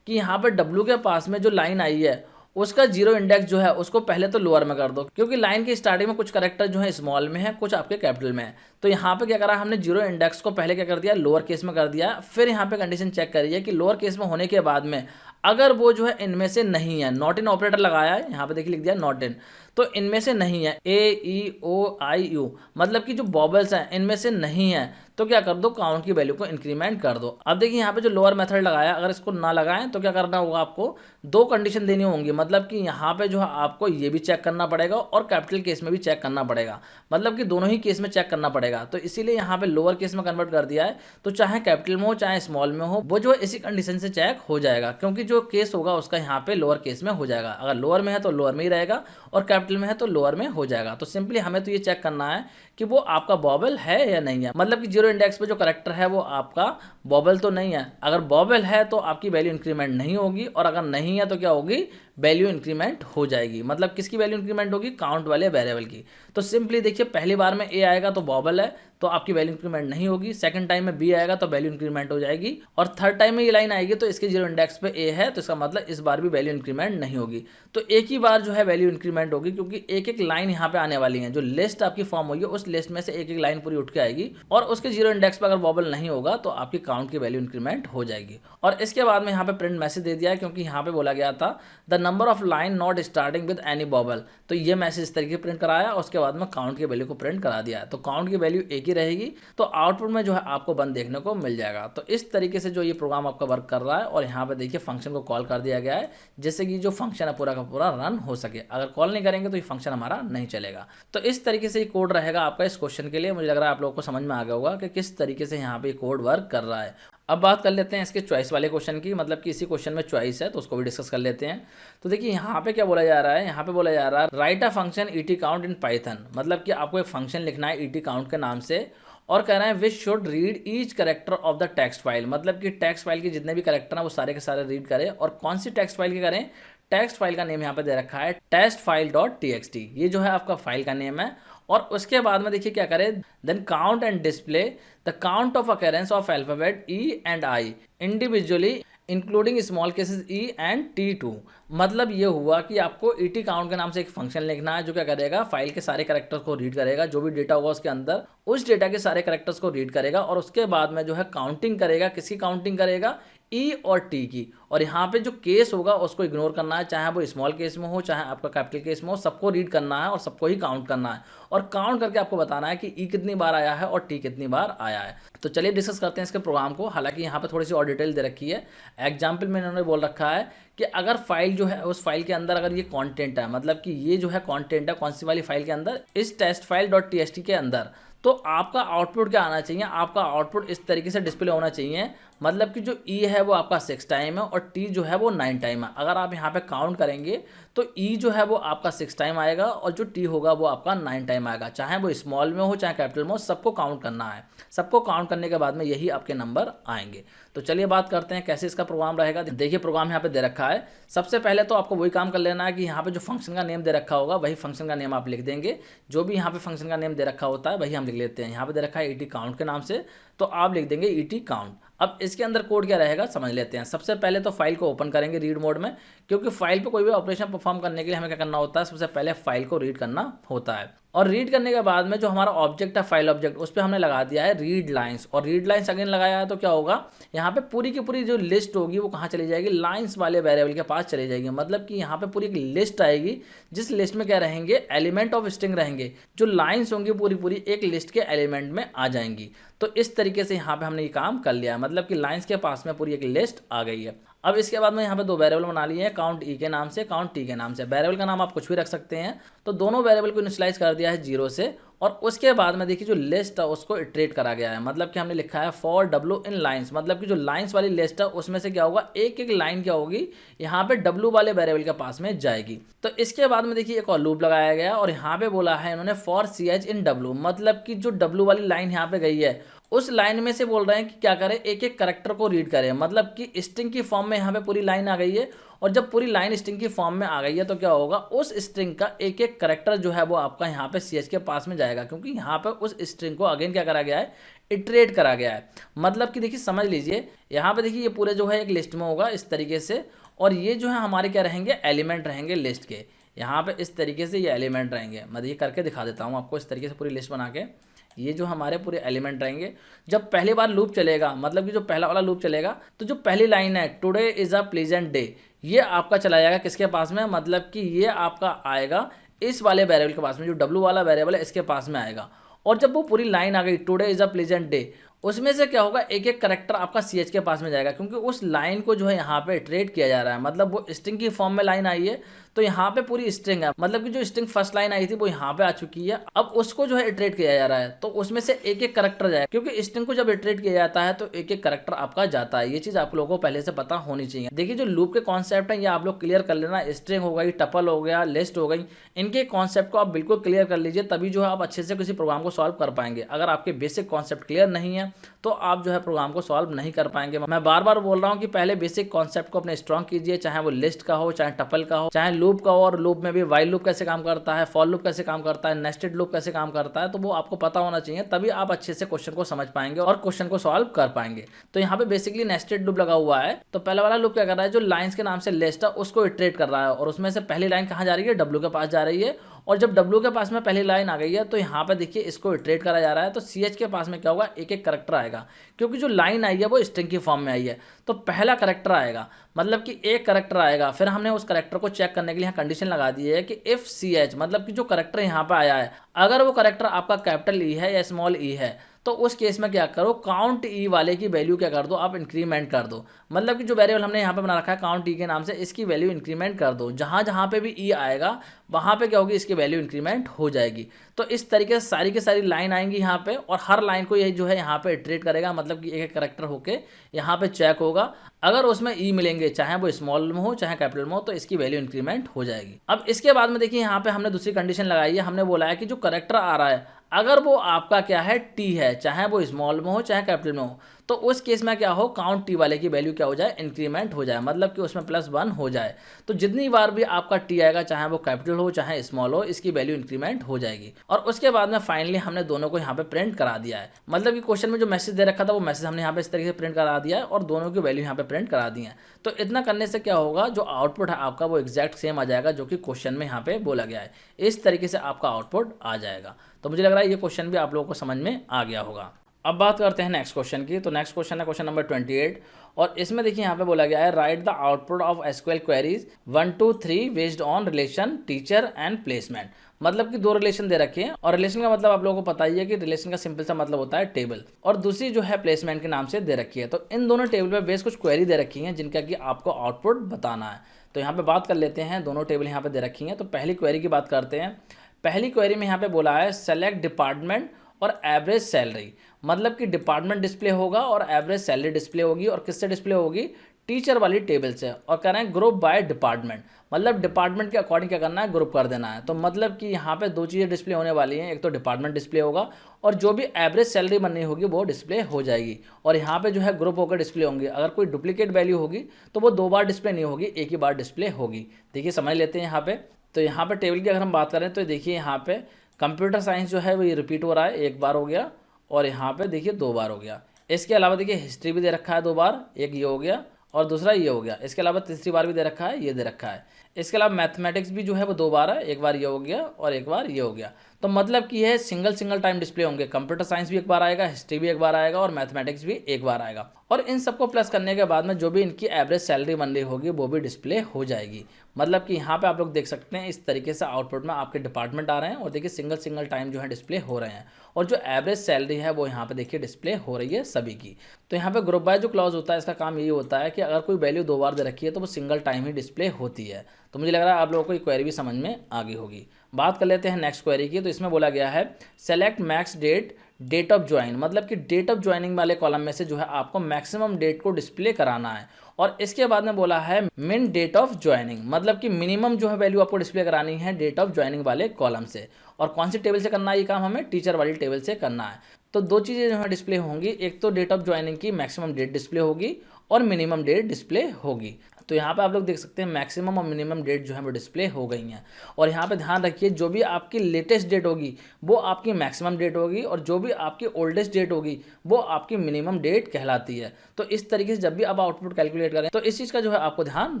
कि यहाँ पे W के पास में जो लाइन आई है उसका 0 इंडेक्स जो है उसको पहले तो लोअर में कर दो, क्योंकि लाइन की स्टार्टिंग में कुछ कैरेक्टर जो है स्मॉल में है, कुछ आपके कैपिटल में है। तो यहाँ पे क्या करा हमने, 0 इंडेक्स को पहले क्या कर दिया, लोअर केस में कर दिया। फिर यहाँ पे कंडीशन चेक करिए कि लोअर केस में होने के बाद में अगर वो जो है इनमें से नहीं है, नॉट इन ऑपरेटर लगाया है, यहाँ पे देखिए लिख दिया नॉट इन, तो इनमें से नहीं है, AEOIU, मतलब कि जो बॉबल्स हैं इनमें से नहीं है, तो क्या कर दो, काउंट की वैल्यू को इंक्रीमेंट कर दो। अब देखिए यहाँ पे जो लोअर मेथड लगाया, अगर इसको ना लगाएं तो क्या करना होगा, आपको 2 कंडीशन देनी होंगी। मतलब कि यहाँ पे जो है आपको ये भी चेक करना पड़ेगा और कैपिटल केस में भी चेक करना पड़ेगा। मतलब कि दोनों ही केस में चेक करना पड़ेगा। तो इसीलिए यहाँ पे लोअर केस में कन्वर्ट कर दिया है। तो चाहे कैपिटल में हो चाहे स्मॉल में हो, वो जो है इसी कंडीशन से चेक हो जाएगा, क्योंकि जो केस होगा उसका यहाँ पे लोअर केस में हो जाएगा। अगर लोअर में है तो लोअर में ही रहेगा, और कैपिटल में है तो लोअर में हो जाएगा। तो सिंपली हमें तो ये चेक करना है कि वो आपका बॉबल है या नहीं है। मतलब कि 0 इंडेक्स पे जो करेक्टर है वो आपका बॉबल तो नहीं है। अगर बॉबल है तो आपकी वैल्यू इंक्रीमेंट नहीं होगी, और अगर नहीं है तो क्या होगी, वैल्यू इंक्रीमेंट हो जाएगी। मतलब किसकी वैल्यू इंक्रीमेंट होगी, काउंट वाले वेरिएबल की। तो सिंपली देखिए पहली बार में ए आएगा तो बॉबल है, तो आपकी वैल्यू इंक्रीमेंट नहीं होगी। सेकंड टाइम में बी आएगा तो वैल्यू इंक्रीमेंट हो जाएगी, और थर्ड टाइम में ये लाइन आएगी तो इसके 0 इंडेक्स पे ए है, तो इसका मतलब इस बार भी वैल्यू इंक्रीमेंट नहीं होगी। तो एक ही बार जो है वैल्यू इंक्रीमेंट होगी, क्योंकि एक एक लाइन यहाँ पे आने वाली है। जो लिस्ट आपकी फॉर्म हुई है उस लिस्ट में से एक एक लाइन पूरी उठ के आएगी, और उसके 0 इंडेक्स पर अगर बॉबल नहीं होगा तो आपकी काउंट की वैल्यू इंक्रीमेंट हो जाएगी। और इसके बाद में यहाँ पे प्रिंट मैसेज दे दिया है, क्योंकि यहाँ पे बोला गया था the number of line not starting with any vowel. तो ये मैसेज इस तरीके प्रिंट कराया, उसके बाद में काउंट की वैल्यू को प्रिंट करा दिया। तो काउंट की वैल्यू एक ही रहेगी, तो आउटपुट में जो है आपको 1 देखने को मिल जाएगा। तो इस तरीके से जो ये प्रोग्राम आपका वर्क कर रहा है, और यहाँ पे देखिए फंक्शन को कॉल कर दिया गया है, जिससे कि जो फंक्शन है पूरा का पूरा रन हो सके। अगर कॉल नहीं करेंगे तो ये फंक्शन हमारा नहीं चलेगा। तो इस तरीके से ये कोड रहेगा आपका इस क्वेश्चन के लिए। मुझे लग रहा है आप लोगों को समझ में आ गया होगा कि किस तरीके से यहाँ पे कोड वर्क कर रहा है। अब बात कर लेते हैं इसके चॉइस वाले क्वेश्चन की। मतलब कि इसी क्वेश्चन में चॉइस है, तो उसको भी डिस्कस कर लेते हैं। तो देखिए यहाँ पे क्या बोला जा रहा है, यहाँ पे बोला जा रहा है write a function ET count in Python. मतलब कि आपको एक फंक्शन लिखना है ईटी काउंट के नाम से, और कह रहे हैं which should read each character of the text file. मतलब कि टेक्स्ट फाइल के जितने भी कैरेक्टर हैं वो सारे के सारे रीड करें। और कौन सी टेक्स्ट फाइल के करें, टेक्स्ट फाइल का नेम यहाँ पे दे रखा है टेस्ट फाइल .txt। ये जो है आपका फाइल का नेम है। और उसके बाद में देखिए क्या करें, then count and display the count of occurrence of alphabet E and I individually including small cases E and T2। मतलब ये हुआ कि आपको ET काउंट के नाम से एक फंक्शन लिखना है जो क्या करेगा, फाइल के सारे कैरेक्टर्स को रीड करेगा, जो भी डेटा होगा उसके अंदर उस डेटा के सारे कैरेक्टर्स को रीड करेगा और उसके बाद में जो है काउंटिंग करेगा। किसकी काउंटिंग करेगा? ई और टी की। और यहाँ पे जो केस होगा उसको इग्नोर करना है, चाहे वो स्मॉल केस में हो चाहे आपका कैपिटल केस में हो, सबको रीड करना है और सबको ही काउंट करना है और काउंट करके आपको बताना है कि ई कितनी बार आया है और टी कितनी बार आया है। तो चलिए डिस्कस करते हैं इसके प्रोग्राम को। हालांकि यहाँ पे थोड़ी सी और डिटेल दे रखी है। एग्जाम्पल में इन्होंने बोल रखा है कि अगर फाइल जो है उस फाइल के अंदर अगर ये कंटेंट है, मतलब कि ये जो है कंटेंट है कौन सी वाली फाइल के अंदर, इस टेस्ट फाइल .txt के अंदर, तो आपका आउटपुट क्या आना चाहिए? आपका आउटपुट इस तरीके से डिस्प्ले होना चाहिए, मतलब कि जो ई है वो आपका 6 टाइम है और टी जो है वो 9 टाइम है। अगर आप यहाँ पे काउंट करेंगे तो ई जो है वो आपका 6 टाइम आएगा और जो टी होगा वो आपका 9 टाइम आएगा, चाहे वो स्मॉल में हो चाहे कैपिटल में हो, सबको काउंट करना है। सबको काउंट करने के बाद में यही आपके नंबर आएंगे। तो चलिए बात करते हैं कैसे इसका प्रोग्राम रहेगा। देखिए प्रोग्राम यहाँ पे दे रखा है। सबसे पहले तो आपको वही काम कर लेना है कि यहाँ पे जो फंक्शन का नेम दे रखा होगा वही फंक्शन का नेम आप लिख देंगे। जो भी यहाँ पे फंक्शन का नेम दे रखा होता है वही हम लिख लेते हैं। यहाँ पे दे रखा है ET काउंट के नाम से, तो आप लिख देंगे ET काउंट। अब इसके अंदर कोड क्या रहेगा समझ लेते हैं। सबसे पहले तो फाइल को ओपन करेंगे रीड मोड में, क्योंकि फाइल पे कोई भी ऑपरेशन परफॉर्म करने के लिए हमें क्या करना होता है, सबसे पहले फाइल को रीड करना होता है। और रीड करने के बाद में जो हमारा ऑब्जेक्ट है फाइल ऑब्जेक्ट, उस पर हमने लगा दिया है रीड लाइंस। और रीड लाइंस अगेन लगाया है तो क्या होगा, यहाँ पे पूरी की पूरी जो लिस्ट होगी वो कहाँ चली जाएगी, लाइंस वाले वेरिएबल के पास चली जाएगी। मतलब कि यहाँ पे पूरी एक लिस्ट आएगी जिस लिस्ट में क्या रहेंगे, एलिमेंट ऑफ स्ट्रिंग रहेंगे। जो लाइंस होंगी पूरी पूरी एक लिस्ट के एलिमेंट में आ जाएंगी। तो इस तरीके से यहाँ पे हमने ये काम कर लिया है, मतलब कि लाइंस के पास में पूरी एक लिस्ट आ गई है। अब इसके बाद में यहाँ पे दो वेरिएबल बना लिए हैं, काउंट ई के नाम से, काउंट टी के नाम से। वेरिएबल का नाम आप कुछ भी रख सकते हैं। तो दोनों वेरिएबल को इनिशियलाइज कर दिया है 0 से और उसके बाद में देखिए जो लिस्ट है उसको इटरेट करा गया है। मतलब कि हमने लिखा है फॉर W इन लाइंस, मतलब कि जो लाइंस वाली लिस्ट है उसमें से क्या होगा, एक एक लाइन क्या होगी यहाँ पे W वाले वेरिएबल के पास में जाएगी। तो इसके बाद में देखिए एक और लूप लगाया गया और यहाँ पे बोला है इन्होंने फॉर CH इन W, मतलब कि जो W वाली लाइन यहाँ पे गई है उस लाइन में से बोल रहे हैं कि क्या करें, एक एक करेक्टर को रीड करें। मतलब कि स्ट्रिंग की फॉर्म में यहाँ पे पूरी लाइन आ गई है और जब पूरी लाइन स्ट्रिंग की फॉर्म में आ गई है तो क्या होगा, उस स्ट्रिंग का एक एक करेक्टर जो है वो आपका यहाँ पे CH के पास में जाएगा, क्योंकि यहाँ पे उस स्ट्रिंग को अगेन क्या करा गया है, इटरेट करा गया है। मतलब कि देखिए समझ लीजिए यहाँ पे देखिए ये पूरे जो है एक लिस्ट में होगा इस तरीके से, और ये जो है हमारे क्या रहेंगे, एलिमेंट रहेंगे लिस्ट के। यहाँ पे इस तरीके से ये एलिमेंट रहेंगे। मैं ये करके दिखा देता हूँ आपको इस तरीके से पूरी लिस्ट बना के। ये जो हमारे पूरे एलिमेंट रहेंगे, जब पहली बार लूप चलेगा, मतलब कि जो पहला वाला लूप चलेगा तो जो पहली लाइन है today is a pleasant day, ये आपका चला जाएगा किसके पास में, मतलब कि ये आपका आएगा इस वाले वेरिएबल के पास में, जो W वाला वेरिएबल है इसके पास में आएगा। और जब वो पूरी लाइन आ गई today is a pleasant day, उसमें से क्या होगा, एक एक करेक्टर आपका CH के पास में जाएगा, क्योंकि उस लाइन को जो है यहाँ पे इटरेट किया जा रहा है। मतलब वो स्ट्रिंग की फॉर्म में लाइन आई है तो यहाँ पे पूरी स्ट्रिंग है, मतलब कि जो स्ट्रिंग फर्स्ट लाइन आई थी वो यहाँ पे आ चुकी है, अब उसको जो है इटरेट किया जा रहा है। तो उसमें से एक एक करेक्टर जाएगा, क्योंकि स्ट्रिंग को जब इटरेट किया जाता है तो एक एक करेक्टर आपका जाता है। ये चीज़ आप लोगों को पहले से पता होनी चाहिए। देखिए जो लूप के कॉन्सेप्ट है ये आप लोग क्लियर कर लेना। स्ट्रिंग हो गई, टपल हो गया, लिस्ट हो गई, इनके कॉन्सेप्ट को आप बिल्कुल क्लियर कर लीजिए, तभी जो है आप अच्छे से किसी प्रोग्राम को सॉल्व कर पाएंगे। अगर आपके बेसिक कॉन्सेप्ट क्लियर नहीं है तो आप जो है प्रोग्राम को सॉल्व नहीं कर पाएंगे। मैं बार बार बोल रहा हूँ कि पहले बेसिक कॉन्सेप्ट को अपने स्ट्रॉन्ग कीजिए, चाहे वो लिस्ट का हो, चाहे टपल का हो, चाहे लूप का हो। और लूप में भी वाइल लूप कैसे काम करता है, फॉर लूप कैसे काम करता है, नेस्टेड लूप कैसे काम करता है, तो वो आपको पता होना चाहिए, तभी आप अच्छे से क्वेश्चन को समझ पाएंगे और क्वेश्चन को सॉल्व कर पाएंगे। तो यहाँ पे बेसिकली नेस्टेड लूप लगा हुआ है। तो पहला वाला लूप क्या कर रहा है, जो लाइन्स के नाम से लिस्ट है उसको इटरेट कर रहा है, और उसमें से पहली लाइन कहाँ जा रही है, W के पास जा रही है। और जब W के पास में पहली लाइन आ गई है तो यहाँ पे देखिए इसको इटरेट करा जा रहा है। तो CH के पास में क्या होगा, एक एक करेक्टर आएगा, क्योंकि जो लाइन आई है वो स्ट्रिंग की फॉर्म में आई है। तो पहला करेक्टर आएगा, मतलब कि एक करेक्टर आएगा। फिर हमने उस करेक्टर को चेक करने के लिए यहाँ कंडीशन लगा दी है कि इफ CH, मतलब कि जो करेक्टर यहाँ पे आया है, अगर वो करेक्टर आपका कैपिटल E है या स्मॉल e है, तो उस केस में क्या करो, काउंट ई वाले की वैल्यू क्या कर दो, आप इंक्रीमेंट कर दो। मतलब कि जो वेरिएबल हमने यहाँ पे बना रखा है काउंट ई के नाम से, इसकी वैल्यू इंक्रीमेंट कर दो। जहाँ जहाँ पे भी ई आएगा वहाँ पे क्या होगी, इसकी वैल्यू इंक्रीमेंट हो जाएगी। तो इस तरीके से सारी की सारी लाइन आएंगी यहाँ पे, और हर लाइन को यही जो है यहाँ पे इटरेट करेगा। मतलब कि एक एक करेक्टर होके यहाँ पे चेक होगा, अगर उसमें ई मिलेंगे, चाहे वो स्मॉल में हो चाहे कैपिटल में हो, तो इसकी वैल्यू इंक्रीमेंट हो जाएगी। अब इसके बाद में देखिए यहाँ पे हमने दूसरी कंडीशन लगाई है। हमने बोला है कि जो करेक्टर आ रहा है अगर वो आपका क्या है T है, चाहे वो स्मॉल में हो चाहे कैपिटल में हो, तो तो उस केस में क्या हो, काउंट टी वाले की वैल्यू क्या हो जाए, इंक्रीमेंट हो जाए, मतलब कि उसमें +1 हो जाए। तो जितनी बार भी आपका टी आएगा, चाहे वो कैपिटल हो चाहे स्मॉल हो, इसकी वैल्यू इंक्रीमेंट हो जाएगी। और उसके बाद में फाइनली हमने दोनों को यहाँ पे प्रिंट करा दिया है, मतलब कि क्वेश्चन में जो मैसेज दे रखा था वो मैसेज हमने यहाँ पे इस तरीके से प्रिंट करा दिया है और दोनों की वैल्यू यहाँ पे प्रिंट करा दी है। तो इतना करने से क्या होगा, जो आउटपुट है आपका वो एग्जैक्ट सेम आ जाएगा जो कि क्वेश्चन में यहाँ पे बोला गया है। इस तरीके से आपका आउटपुट आ जाएगा। तो मुझे लग रहा है ये क्वेश्चन भी आप लोगों को समझ में आ गया होगा। अब बात करते हैं नेक्स्ट क्वेश्चन की। तो नेक्स्ट क्वेश्चन है क्वेश्चन नंबर 28 और इसमें देखिए यहाँ पे बोला गया है write the output of SQL queries 1 2 3 based on relation teacher and placement. मतलब कि दो रिलेशन दे रखे हैं और रिलेशन का मतलब आप लोगों को पता ही है कि रिलेशन का सिंपल सा मतलब होता है टेबल, और दूसरी जो है प्लेसमेंट के नाम से दे रखी है। तो इन दोनों टेबल पे बेस कुछ क्वेरी दे रखी हैं जिनका कि आपको आउटपुट बताना है। तो यहाँ पे बात कर लेते हैं, दोनों टेबल यहाँ पे दे रखी हैं। तो पहली क्वेरी की बात करते हैं। पहली क्वेरी में यहाँ पे बोला है सेलेक्ट डिपार्टमेंट और एवरेज सैलरी, मतलब कि डिपार्टमेंट डिस्प्ले होगा और एवरेज सैलरी डिस्प्ले होगी, और किससे डिस्प्ले होगी, टीचर वाली टेबल से। और कह रहे हैं ग्रुप बाय डिपार्टमेंट, मतलब डिपार्टमेंट के अकॉर्डिंग क्या करना है, ग्रुप कर देना है। तो मतलब कि यहाँ पे दो चीज़ें डिस्प्ले होने वाली हैं, एक तो डिपार्टमेंट डिस्प्ले होगा और जो भी एवरेज सैलरी बननी होगी वो डिस्प्ले हो जाएगी, और यहाँ पे जो है ग्रुप होकर डिस्प्ले होंगे। अगर कोई डुप्लीकेट वैल्यू होगी तो वो 2 बार डिस्प्ले नहीं होगी, एक ही बार डिस्प्ले होगी। देखिए समझ लेते हैं यहाँ पे। तो यहाँ पे टेबल की अगर हम बात करें तो देखिए यहाँ पे कंप्यूटर साइंस जो है वो ये रिपीट हो रहा है, 1 बार हो गया, और यहाँ पे देखिए 2 बार हो गया। इसके अलावा देखिए हिस्ट्री भी दे रखा है 2 बार, एक ये हो गया और दूसरा ये हो गया। इसके अलावा तीसरी बार भी दे रखा है, ये दे रखा है। इसके अलावा मैथमेटिक्स भी जो है वो 2 बार है, एक बार ये हो गया और एक बार ये हो गया। तो मतलब कि यह सिंगल टाइम डिस्प्ले होंगे। कंप्यूटर साइंस भी 1 बार आएगा, हिस्ट्री भी 1 बार आएगा और मैथमेटिक्स भी 1 बार आएगा। और इन सबको प्लस करने के बाद में जो भी इनकी एवरेज सैलरी बन रही होगी वो भी डिस्प्ले हो जाएगी। मतलब कि यहाँ पे आप लोग देख सकते हैं इस तरीके से आउटपुट में आपके डिपार्टमेंट आ रहे हैं और देखिए सिंगल टाइम जो है डिस्प्ले हो रहे हैं, और जो एवरेज सैलरी है वो यहाँ पे देखिए डिस्प्ले हो रही है सभी की। तो यहाँ पे ग्रुप बाय जो क्लॉज होता है इसका काम यही होता है कि अगर कोई वैल्यू 2 बार दे रखी है तो वो सिंगल टाइम ही डिस्प्ले होती है। तो मुझे लग रहा है आप लोगों को ये क्वेरी भी समझ में आ गई होगी। बात कर लेते हैं नेक्स्ट क्वेरी की। तो इसमें बोला गया है select max date of join, मतलब कि डेट ऑफ ज्वाइनिंग वाले कॉलम में से जो है आपको मैक्सिमम डेट को डिस्प्ले कराना है। और इसके बाद में बोला है मिन डेट ऑफ ज्वाइनिंग, मतलब कि मिनिमम जो है वैल्यू आपको डिस्प्ले करानी है डेट ऑफ ज्वाइनिंग वाले कॉलम से। और कौन सी टेबल से करना है ये काम, हमें टीचर वाली टेबल से करना है। तो दो चीज़ें जो है डिस्प्ले होंगी, एक तो डेट ऑफ ज्वाइनिंग की मैक्सिमम डेट डिस्प्ले होगी और मिनिमम डेट डिस्प्ले होगी। तो यहाँ पे आप लोग देख सकते हैं मैक्सिमम और मिनिमम डेट जो है वो डिस्प्ले हो गई हैं। और यहाँ पे ध्यान रखिए जो भी आपकी लेटेस्ट डेट होगी वो आपकी मैक्सिमम डेट होगी, और जो भी आपकी ओल्डेस्ट डेट होगी वो आपकी मिनिमम डेट कहलाती है। तो इस तरीके से जब भी आप आउटपुट कैलकुलेट करें तो इस चीज़ का जो है आपको ध्यान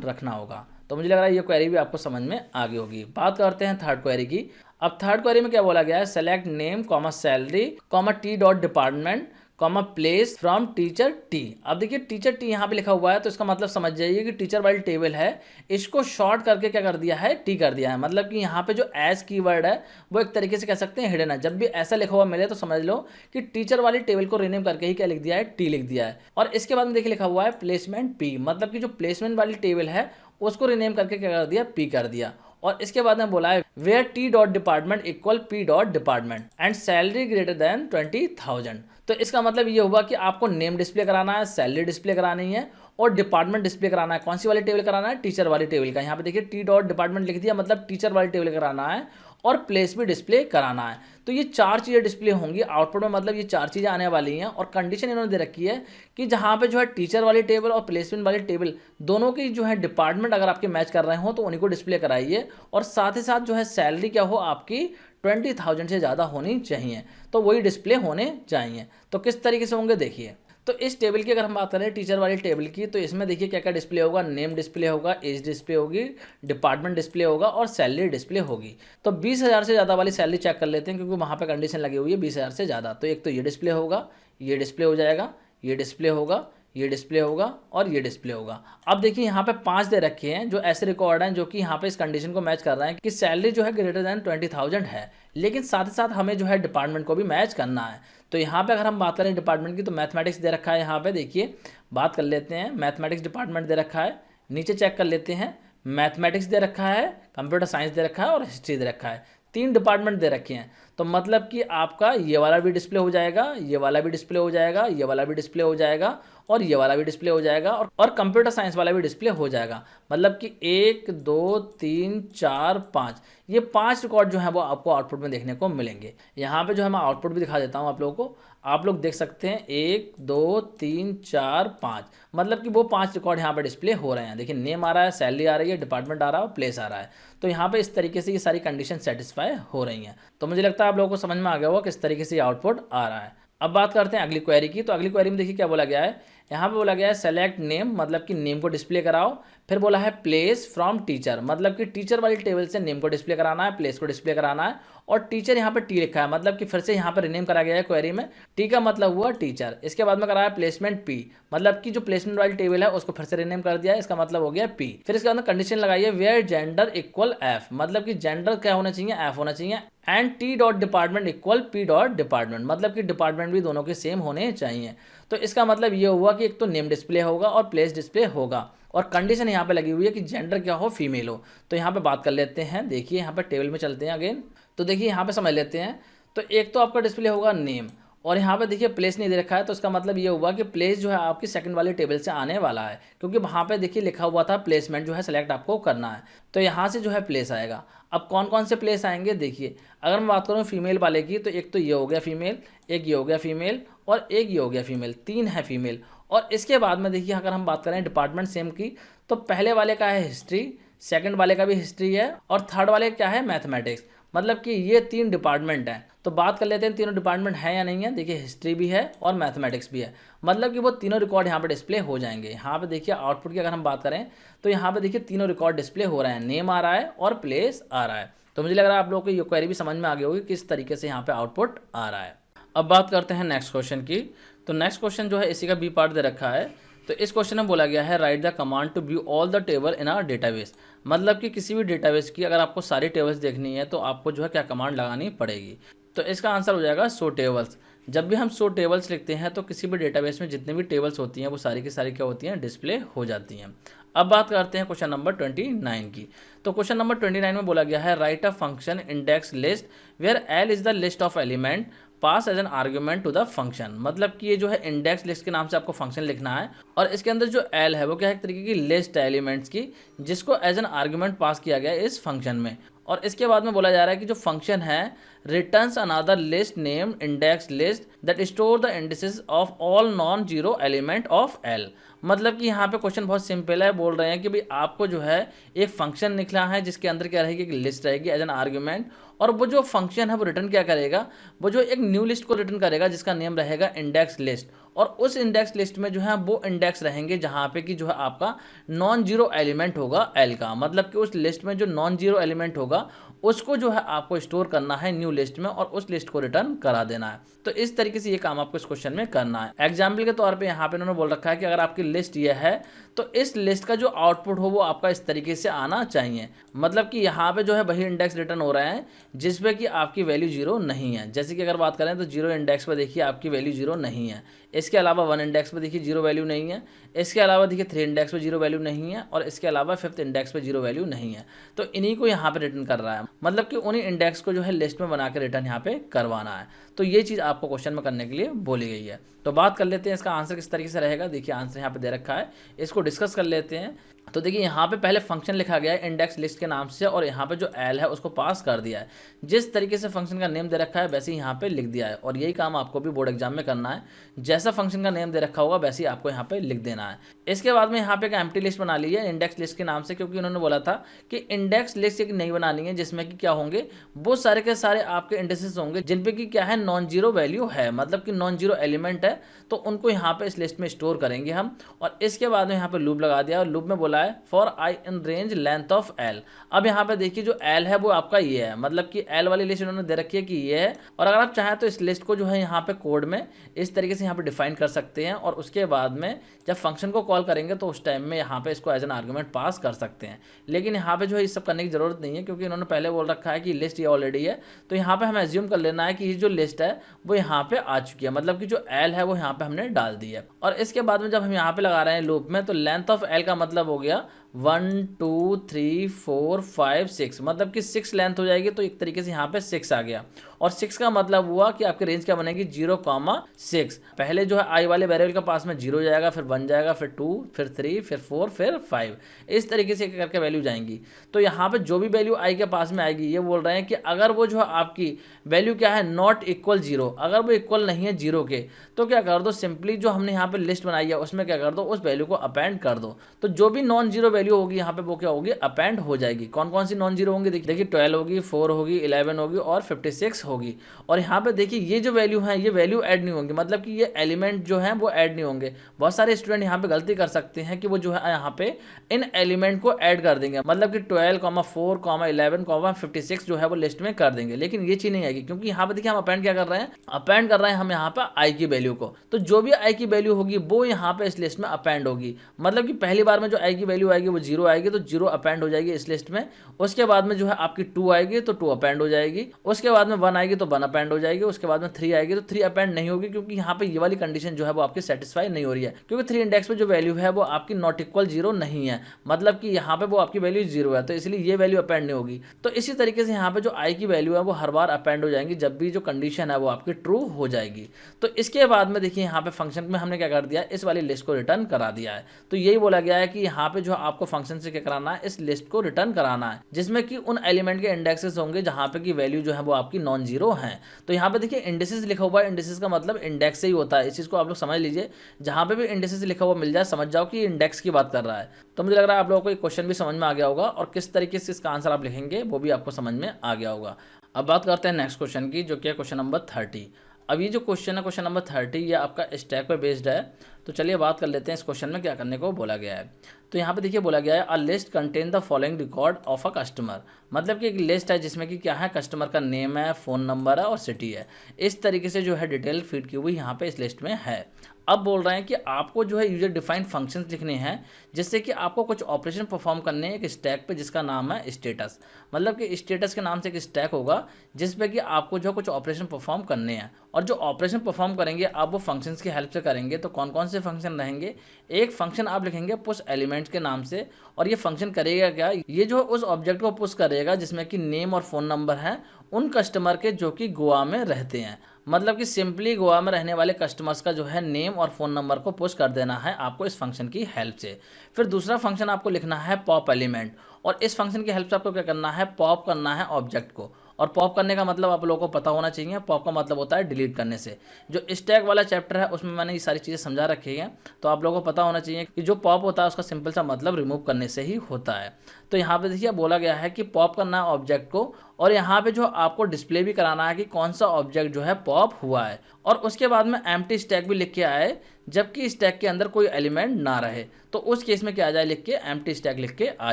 रखना होगा। तो मुझे लग रहा है ये क्वेरी भी आपको समझ में आ गई होगी। बात करते हैं थर्ड क्वेरी की। अब थर्ड क्वेरी में क्या बोला गया है, select name comma salary comma T dot department comma place from teacher T. अब देखिए टीचर टी यहाँ पे लिखा हुआ है तो इसका मतलब समझ जाइए कि टीचर वाली टेबल है, इसको शॉर्ट करके क्या कर दिया है, टी कर दिया है। मतलब कि यहाँ पे जो एज कीवर्ड है वो एक तरीके से कह सकते हैं हिडन है। जब भी ऐसा लिखा हुआ मिले तो समझ लो कि टीचर वाली टेबल को रीनेम करके ही क्या लिख दिया है, टी लिख दिया है। और इसके बाद में देखिए लिखा हुआ है प्लेसमेंट पी, मतलब कि जो प्लेसमेंट वाली टेबल है उसको रीनेम करके क्या कर दिया, पी कर दिया। और इसके बाद में बोला है where T dot department equal P dot department and salary greater than 20,000। तो इसका मतलब ये हुआ कि आपको नेम डिस्प्ले कराना है, सैलरी डिस्प्ले करानी है और डिपार्टमेंट डिस्प्ले कराना है। कौन सी वाली टेबल कराना है, टीचर वाली टेबल का। यहाँ पे देखिए टी डॉट डिपार्टमेंट लिख दिया, मतलब टीचर वाली टेबल कराना है और प्लेस भी डिस्प्ले कराना है। तो ये 4 चीज़ें डिस्प्ले होंगी आउटपुट में, मतलब ये 4 चीज़ें आने वाली हैं। और कंडीशन इन्होंने दे रखी है कि जहाँ पे जो है टीचर वाली टेबल और प्लेसमेंट वाली टेबल दोनों की जो है डिपार्टमेंट अगर आपके मैच कर रहे हो तो उन्हीं को डिस्प्ले कराइए, और साथ ही साथ जो है सैलरी क्या हो आपकी 20,000 से ज़्यादा होनी चाहिए, तो वही डिस्प्ले होने चाहिए। तो किस तरीके से होंगे देखिए। तो इस टेबल की अगर हम बात करें टीचर वाली टेबल की, तो इसमें देखिए क्या क्या डिस्प्ले होगा, नेम डिस्प्ले होगा, एज डिस्प्ले होगी, डिपार्टमेंट डिस्प्ले होगा और सैलरी डिस्प्ले होगी। तो 20,000 से ज़्यादा वाली सैलरी चेक कर लेते हैं क्योंकि वहाँ पे कंडीशन लगी हुई है 20,000 से ज़्यादा। तो एक तो ये डिस्प्ले होगा, ये डिस्प्ले हो जाएगा, ये डिस्प्ले होगा, ये डिस्प्ले होगा और ये डिस्प्ले होगा। अब देखिए यहाँ पे 5 दे रखे हैं जो ऐसे रिकॉर्ड हैं जो कि यहाँ पे इस कंडीशन को मैच कर रहे हैं कि सैलरी जो है ग्रेटर देन 20,000 है, लेकिन साथ ही साथ हमें जो है डिपार्टमेंट को भी मैच करना है। तो यहाँ पे अगर हम बात करें डिपार्टमेंट की तो मैथमेटिक्स दे रखा है। यहाँ पे देखिए बात कर लेते हैं, मैथमेटिक्स डिपार्टमेंट दे रखा है। नीचे चेक कर लेते हैं, मैथमेटिक्स दे रखा है, कंप्यूटर साइंस दे रखा है और हिस्ट्री दे रखा है। 3 डिपार्टमेंट दे रखे हैं। तो तो मतलब कि आपका ये वाला भी डिस्प्ले हो जाएगा, ये वाला भी डिस्प्ले हो जाएगा, ये वाला भी डिस्प्ले हो जाएगा और ये वाला भी डिस्प्ले हो जाएगा और कंप्यूटर साइंस वाला भी डिस्प्ले हो जाएगा। मतलब कि 1 2 3 4 5 ये 5 रिकॉर्ड जो है वो आपको आउटपुट में देखने को मिलेंगे। यहाँ पे जो है मैं आउटपुट भी दिखा देता हूँ आप लोगों को। आप लोग देख सकते हैं 1 2 3 4 5, मतलब कि वो 5 रिकॉर्ड यहाँ पे डिस्प्ले हो रहे हैं। देखिए नेम आ रहा है, सैलरी आ रही है, डिपार्टमेंट आ रहा है और प्लेस आ रहा है। तो यहाँ पे इस तरीके से ये सारी कंडीशन सेटिस्फाई हो रही हैं। तो मुझे लगता है आप लोगों को समझ में आ गया होगा किस तरीके से ये आउटपुट आ रहा है। अब बात करते हैं अगली क्वेरी की। तो अगली क्वेरी में देखिए क्या बोला गया है। यहाँ पे बोला गया है सेलेक्ट नेम, मतलब कि नेम को डिस्प्ले कराओ। फिर बोला है प्लेस फ्रॉम टीचर, मतलब कि टीचर वाली टेबल से नेम को डिस्प्ले कराना है, प्लेस को डिस्प्ले कराना है और टीचर यहाँ पे टी लिखा है, मतलब कि फिर से यहाँ पे रिनेम करा गया है क्वेरी में। टी का मतलब हुआ टीचर। इसके बाद में कराया प्लेसमेंट पी, मतलब कि जो प्लेसमेंट वाली टेबल है उसको फिर से रिनेम कर दिया है, इसका मतलब हो गया पी। फिर इसके बाद में कंडीशन लगाई है वेयर जेंडर इक्वल एफ, मतलब कि जेंडर क्या होना चाहिए, एफ होना चाहिए। And T dot department equal P dot department, मतलब कि डिपार्टमेंट भी दोनों के सेम होने चाहिए। तो इसका मतलब ये हुआ कि एक तो नेम डिस्प्ले होगा और प्लेस डिस्प्ले होगा और कंडीशन यहाँ पे लगी हुई है कि जेंडर क्या हो, फीमेल हो। तो यहाँ पे बात कर लेते हैं। देखिए यहाँ पे टेबल में चलते हैं अगेन। तो देखिए यहाँ पे समझ लेते हैं। तो एक तो आपका डिस्प्ले होगा नेम और यहाँ पे देखिए प्लेस नहीं दे रखा है, तो इसका मतलब ये हुआ कि प्लेस जो है आपकी सेकंड वाली टेबल से आने वाला है, क्योंकि वहाँ पे देखिए लिखा हुआ था प्लेसमेंट जो है सेलेक्ट आपको करना है। तो यहाँ से जो है प्लेस आएगा। अब कौन कौन से प्लेस आएंगे देखिए, अगर मैं बात करूँ फीमेल वाले की तो एक तो ये हो गया फीमेल, एक ये हो गया फीमेल और एक ये हो गया फीमेल, 3 है फीमेल। और इसके बाद में देखिए अगर हम बात करें डिपार्टमेंट सेम की, तो पहले वाले का है हिस्ट्री, सेकंड वाले का भी हिस्ट्री है और थर्ड वाले क्या है मैथमेटिक्स, मतलब कि ये 3 डिपार्टमेंट हैं। तो बात कर लेते हैं तीनों डिपार्टमेंट है या नहीं है। देखिए हिस्ट्री भी है और मैथमेटिक्स भी है, मतलब कि वो तीनों रिकॉर्ड यहाँ पे डिस्प्ले हो जाएंगे। यहाँ पे देखिए आउटपुट की अगर हम बात करें तो यहाँ पे देखिए तीनों रिकॉर्ड डिस्प्ले हो रहे हैं, नेम आ रहा है और प्लेस आ रहा है। तो मुझे लग रहा है आप लोगों को ये क्वेरी भी समझ में आ गई होगी किस तरीके से यहाँ पे आउटपुट आ रहा है। अब बात करते हैं नेक्स्ट क्वेश्चन की। तो नेक्स्ट क्वेश्चन जो है इसी का बी पार्ट दे रखा है। तो इस क्वेश्चन में बोला गया है write the command to view all the table in our database, मतलब कि किसी भी डेटाबेस की अगर आपको सारी टेबल्स देखनी है तो आपको जो है क्या कमांड लगानी पड़ेगी। तो इसका आंसर हो जाएगा शो टेबल्स। जब भी हम शो टेबल्स लिखते हैं तो किसी भी डेटाबेस में जितनी भी टेबल्स होती हैं वो सारी की सारी क्या होती हैं, डिस्प्ले हो जाती हैं। अब बात करते हैं क्वेश्चन नंबर 29 की। तो क्वेश्चन नंबर 29 में बोला गया है write a function index list where L is the list of element pass as an argument to the function, मतलब कि ये जो है इंडेक्स लिस्ट के नाम से आपको फंक्शन लिखना है और इसके अंदर जो एल है वो क्या है, एक तरीके की लिस्ट है एलिमेंट्स की, जिसको एज एन आर्ग्यूमेंट पास किया गया है इस फंक्शन में। और इसके बाद में बोला जा रहा है कि जो फंक्शन है returns another list named index list that store the indices of all non zero element of L, मतलब कि यहाँ पे क्वेश्चन बहुत सिंपल है। बोल रहे हैं कि भाई आपको जो है एक फंक्शन निकला है जिसके अंदर क्या रहेगी, एक लिस्ट रहेगी एज एन आर्ग्यूमेंट, और वो जो फंक्शन है वो रिटर्न क्या करेगा, वो जो एक न्यू लिस्ट को रिटर्न करेगा जिसका नेम रहेगा इंडेक्स लिस्ट। और उस इंडेक्स लिस्ट में जो है वो इंडेक्स रहेंगे जहाँ पे कि जो है आपका नॉन जीरो एलिमेंट होगा एल का, मतलब कि उस लिस्ट में जो नॉन जीरो एलिमेंट होगा उसको जो है आपको स्टोर करना है न्यू लिस्ट में और उस लिस्ट को रिटर्न करा देना है। तो इस तरीके से ये काम आपको इस क्वेश्चन में करना है। एग्जाम्पल के तौर पे यहाँ पे इन्होंने बोल रखा है कि अगर आपकी लिस्ट ये है तो इस लिस्ट का जो आउटपुट हो वो आपका इस तरीके से आना चाहिए, मतलब कि यहाँ पे जो है वही इंडेक्स रिटर्न हो रहे हैं जिसपे कि आपकी वैल्यू जीरो नहीं है। जैसे कि अगर बात करें तो जीरो इंडेक्स पर देखिए आपकी वैल्यू जीरो नहीं है, इसके अलावा 1 इंडेक्स पर देखिए जीरो वैल्यू नहीं है, इसके अलावा देखिए 3 इंडेक्स पर जीरो वैल्यू नहीं है और इसके अलावा 5th इंडेक्स पर जीरो वैल्यू नहीं है। तो इन्हीं को यहाँ पे रिटर्न कर रहा है, मतलब कि उन्हीं इंडेक्स को जो है लिस्ट में बना के रिटर्न यहाँ पे करवाना है। तो ये चीज़ आपको क्वेश्चन में करने के लिए बोली गई है। तो बात कर लेते हैं इसका आंसर किस तरीके से रहेगा। देखिए आंसर यहाँ पे दे रखा है, इसको डिस्कस कर लेते हैं। तो देखिए यहाँ पे पहले फंक्शन लिखा गया है इंडेक्स लिस्ट के नाम से और यहाँ पे जो एल है उसको पास कर दिया है। जिस तरीके से फंक्शन का नेम दे रखा है वैसे ही यहाँ पे लिख दिया है और यही काम आपको भी बोर्ड एग्जाम में करना है। जैसा फंक्शन का नेम दे रखा होगा वैसे ही आपको यहाँ पे लिख देना है। इसके बाद में यहाँ पे एक एम्प्टी लिस्ट बना ली है इंडेक्स लिस्ट के नाम से, क्योंकि उन्होंने बोला था कि इंडेक्स लिस्ट एक नहीं बनानी है जिसमें कि क्या होंगे, वो सारे के सारे आपके इंडेक्सेस होंगे जिनपे कि क्या है नॉन जीरो वैल्यू है, मतलब कि नॉन जीरो एलिमेंट है, तो उनको यहाँ पे इस लिस्ट में स्टोर करेंगे हम। और इसके बाद में यहाँ पे लूप लगा दिया और लूप में बोला है for I in range length of L. अब यहाँ पे देखिए जो एल है वो आपका ये है, मतलब कि एल वाली लिस्ट उन्होंने दे रखी है कि ये है। और अगर आप चाहें तो इस लिस्ट को जो है यहाँ पे कोड में इस तरीके से यहाँ पे डिफाइन कर सकते हैं और उसके बाद में जब फंक्शन को कॉल करेंगे तो उस टाइम में यहाँ पे इसको एज एन आर्गुमेंट पास कर सकते हैं। लेकिन यहाँ पे जो है इस सब करने की जरूरत नहीं है, क्योंकि इन्होंने पहले बोल रखा है कि लिस्ट ये ऑलरेडी है। तो यहाँ पे हमें एज्यूम कर लेना है कि ये जो लिस्ट है वो यहाँ पे आ चुकी है, मतलब कि जो एल है वो यहाँ पे हमने डाल दी है। और इसके बाद में जब हम यहाँ पे लगा रहे हैं लूप में, तो लेंथ ऑफ एल का मतलब हो गया 1 2 3 4 5 6, मतलब कि 6 लेंथ हो जाएगी। तो एक तरीके से यहाँ पे 6 आ गया, और 6 का मतलब हुआ कि आपकी रेंज क्या बनेगी 0,6। पहले जो है आई वाले वेरिएबल के पास में 0 जाएगा, फिर 1 जाएगा, फिर 2, फिर 3, फिर 4, फिर 5, इस तरीके से करके वैल्यू जाएंगी। तो यहाँ पे जो भी वैल्यू आई के पास में आएगी, ये बोल रहे हैं कि अगर वो जो है आपकी वैल्यू क्या है नॉट इक्वल 0, अगर वो इक्वल नहीं है 0 के, तो क्या कर दो सिंपली जो हमने यहाँ पे लिस्ट बनाई है उसमें क्या कर दो उस वैल्यू को अपेंड कर दो। तो जो भी नॉन जीरो वैल्यू होगी यहाँ पे वो क्या होगी अपेंड हो जाएगी। कौन कौन सी नॉन जीरो होंगी देखिए 12 होगी, 4 होगी, 11 होगी और 56 होगी। और यहाँ पे देखिए ये जो वैल्यू है ये वैल्यू ऐड नहीं होंगी, मतलब कि ये एलिमेंट जो है वो ऐड नहीं होंगे। बहुत सारे स्टूडेंट यहाँ पे गलती कर सकते हैं कि वो जो है यहाँ पे इन एलिमेंट को ऐड कर देंगे, मतलब कि 12, 4, 11, 56 जो है वो लिस्ट में कर देंगे, लेकिन ये चीज नहीं आएगी क्योंकि यहाँ पे देखिए हम अपेंड क्या कर रहे हैं, अपेंड कर रहे हैं हम यहाँ पे आई की वैल्यू को। तो जो भी आई की वैल्यू होगी वो यहाँ पे इस लिस्ट में अपेंड होगी, मतलब कि पहली बार में जो आई की वैल्यू आएगी वो 0 आएगी, तो 0 अपेंड हो जाएगी इस लिस्ट में। उसके बाद में जो है आपकी 2 आएगी तो 2 अपेंड हो जाएगी, उसके बाद में 1 आएगी तो 1 अपेंड हो जाएगी, उसके बाद में 3 आएगी तो 3 अपेंड नहीं होगी, क्योंकि यहाँ पे ये वाली कंडीशन जो है वो आपकी सेटिस्फाई नहीं हो रही है, क्योंकि 3 इंडेक्स पे जो वैल्यू है वो आपकी नॉट इक्वल 0 नहीं है, मतलब कि यहाँ पे वो आपकी वैल्यू 0 है, तो इसलिए ये वैल्यू अपेंड नहीं होगी। तो इसी तरीके से यहाँ पे जो आई की वैल्यू है वो हर बार अपेंड हो जाएंगी जब भी जो कंडीशन है वो आपकी ट्रू हो जाएगी। तो इसके बाद में देखिए यहाँ पे फंक्शन में हमने क्या कर दिया, इस वाली लिस्ट को रिटर्न करा दिया है। तो यही बोला गया है कि यहाँ पे जो आपको फंक्शन से क्या कराना है, इस लिस्ट को रिटर्न कराना है, जिसमें कि उन एलिमेंट के इंडेक्सेस होंगे जहाँ पे की वैल्यू जो है वो आपकी नॉन जीरो है। तो यहाँ पे देखिए इंडेक्सेस लिखा हुआ है, इंडेक्सेस का मतलब इंडेक्स से ही होता है, इस चीज को आप लोग समझ लीजिए। जहाँ पे भी इंडेक्सेस लिखा हुआ मिल जाए समझ जाओ कि इंडेक्स की बात कर रहा है। तो मुझे लग रहा है आप लोगों को ये क्वेश्चन भी समझ में आ गया होगा, और किस तरीके से इसका आंसर आप लिखेंगे वो भी आपको समझ में आ गया होगा। अब बात करते हैं नेक्स्ट क्वेश्चन की, जो कि है क्वेश्चन नंबर 30। अब ये जो क्वेश्चन है क्वेश्चन नंबर 30 ये आपका स्टैक पे बेस्ड है। तो चलिए बात कर लेते हैं इस क्वेश्चन में क्या करने को बोला गया है। तो यहाँ पे देखिए बोला गया है a list contain the following record of a customer, मतलब कि एक लिस्ट है जिसमें कि क्या है कस्टमर का नेम है, फ़ोन नंबर है और सिटी है। इस तरीके से जो है डिटेल फीड की हुई यहाँ पे इस लिस्ट में है। अब बोल रहे हैं कि आपको जो है यूजर डिफाइंड फंक्शंस लिखने हैं, जिससे कि आपको कुछ ऑपरेशन परफॉर्म करने हैं एक स्टैक पे जिसका नाम है स्टेटस, मतलब कि स्टेटस के नाम से एक स्टैक होगा जिस पे कि आपको जो कुछ ऑपरेशन परफॉर्म करने हैं। और जो ऑपरेशन परफॉर्म करेंगे आप वो फंक्शंस की हेल्प से करेंगे। तो कौन कौन से फंक्शन रहेंगे, एक फंक्शन आप लिखेंगे पुश एलिमेंट्स के नाम से, और ये फंक्शन करेगा क्या, ये जो उस ऑब्जेक्ट को पुश करेगा जिसमें कि नेम और फ़ोन नंबर है उन कस्टमर के जो कि गोवा में रहते हैं, मतलब कि सिंपली गोवा में रहने वाले कस्टमर्स का जो है नेम और फ़ोन नंबर को पुश कर देना है आपको इस फंक्शन की हेल्प से। फिर दूसरा फंक्शन आपको लिखना है पॉप एलिमेंट, और इस फंक्शन की हेल्प से आपको क्या करना है, पॉप करना है ऑब्जेक्ट को। और पॉप करने का मतलब आप लोगों को पता होना चाहिए, पॉप का मतलब होता है डिलीट करने से। जो स्टैक वाला चैप्टर है उसमें मैंने ये सारी चीज़ें समझा रखी हैं, तो आप लोगों को पता होना चाहिए कि जो पॉप होता है उसका सिंपल सा मतलब रिमूव करने से ही होता है। तो यहाँ पे देखिए बोला गया है कि पॉप करना है ऑब्जेक्ट को, और यहाँ पे जो आपको डिस्प्ले भी कराना है कि कौन सा ऑब्जेक्ट जो है पॉप हुआ है, और उसके बाद में एम्प्टी स्टैक भी लिख के आए जबकि स्टैक के अंदर कोई एलिमेंट ना रहे, तो उस केस में क्या आ जाए, लिख के एम्प्टी स्टैक लिख के आ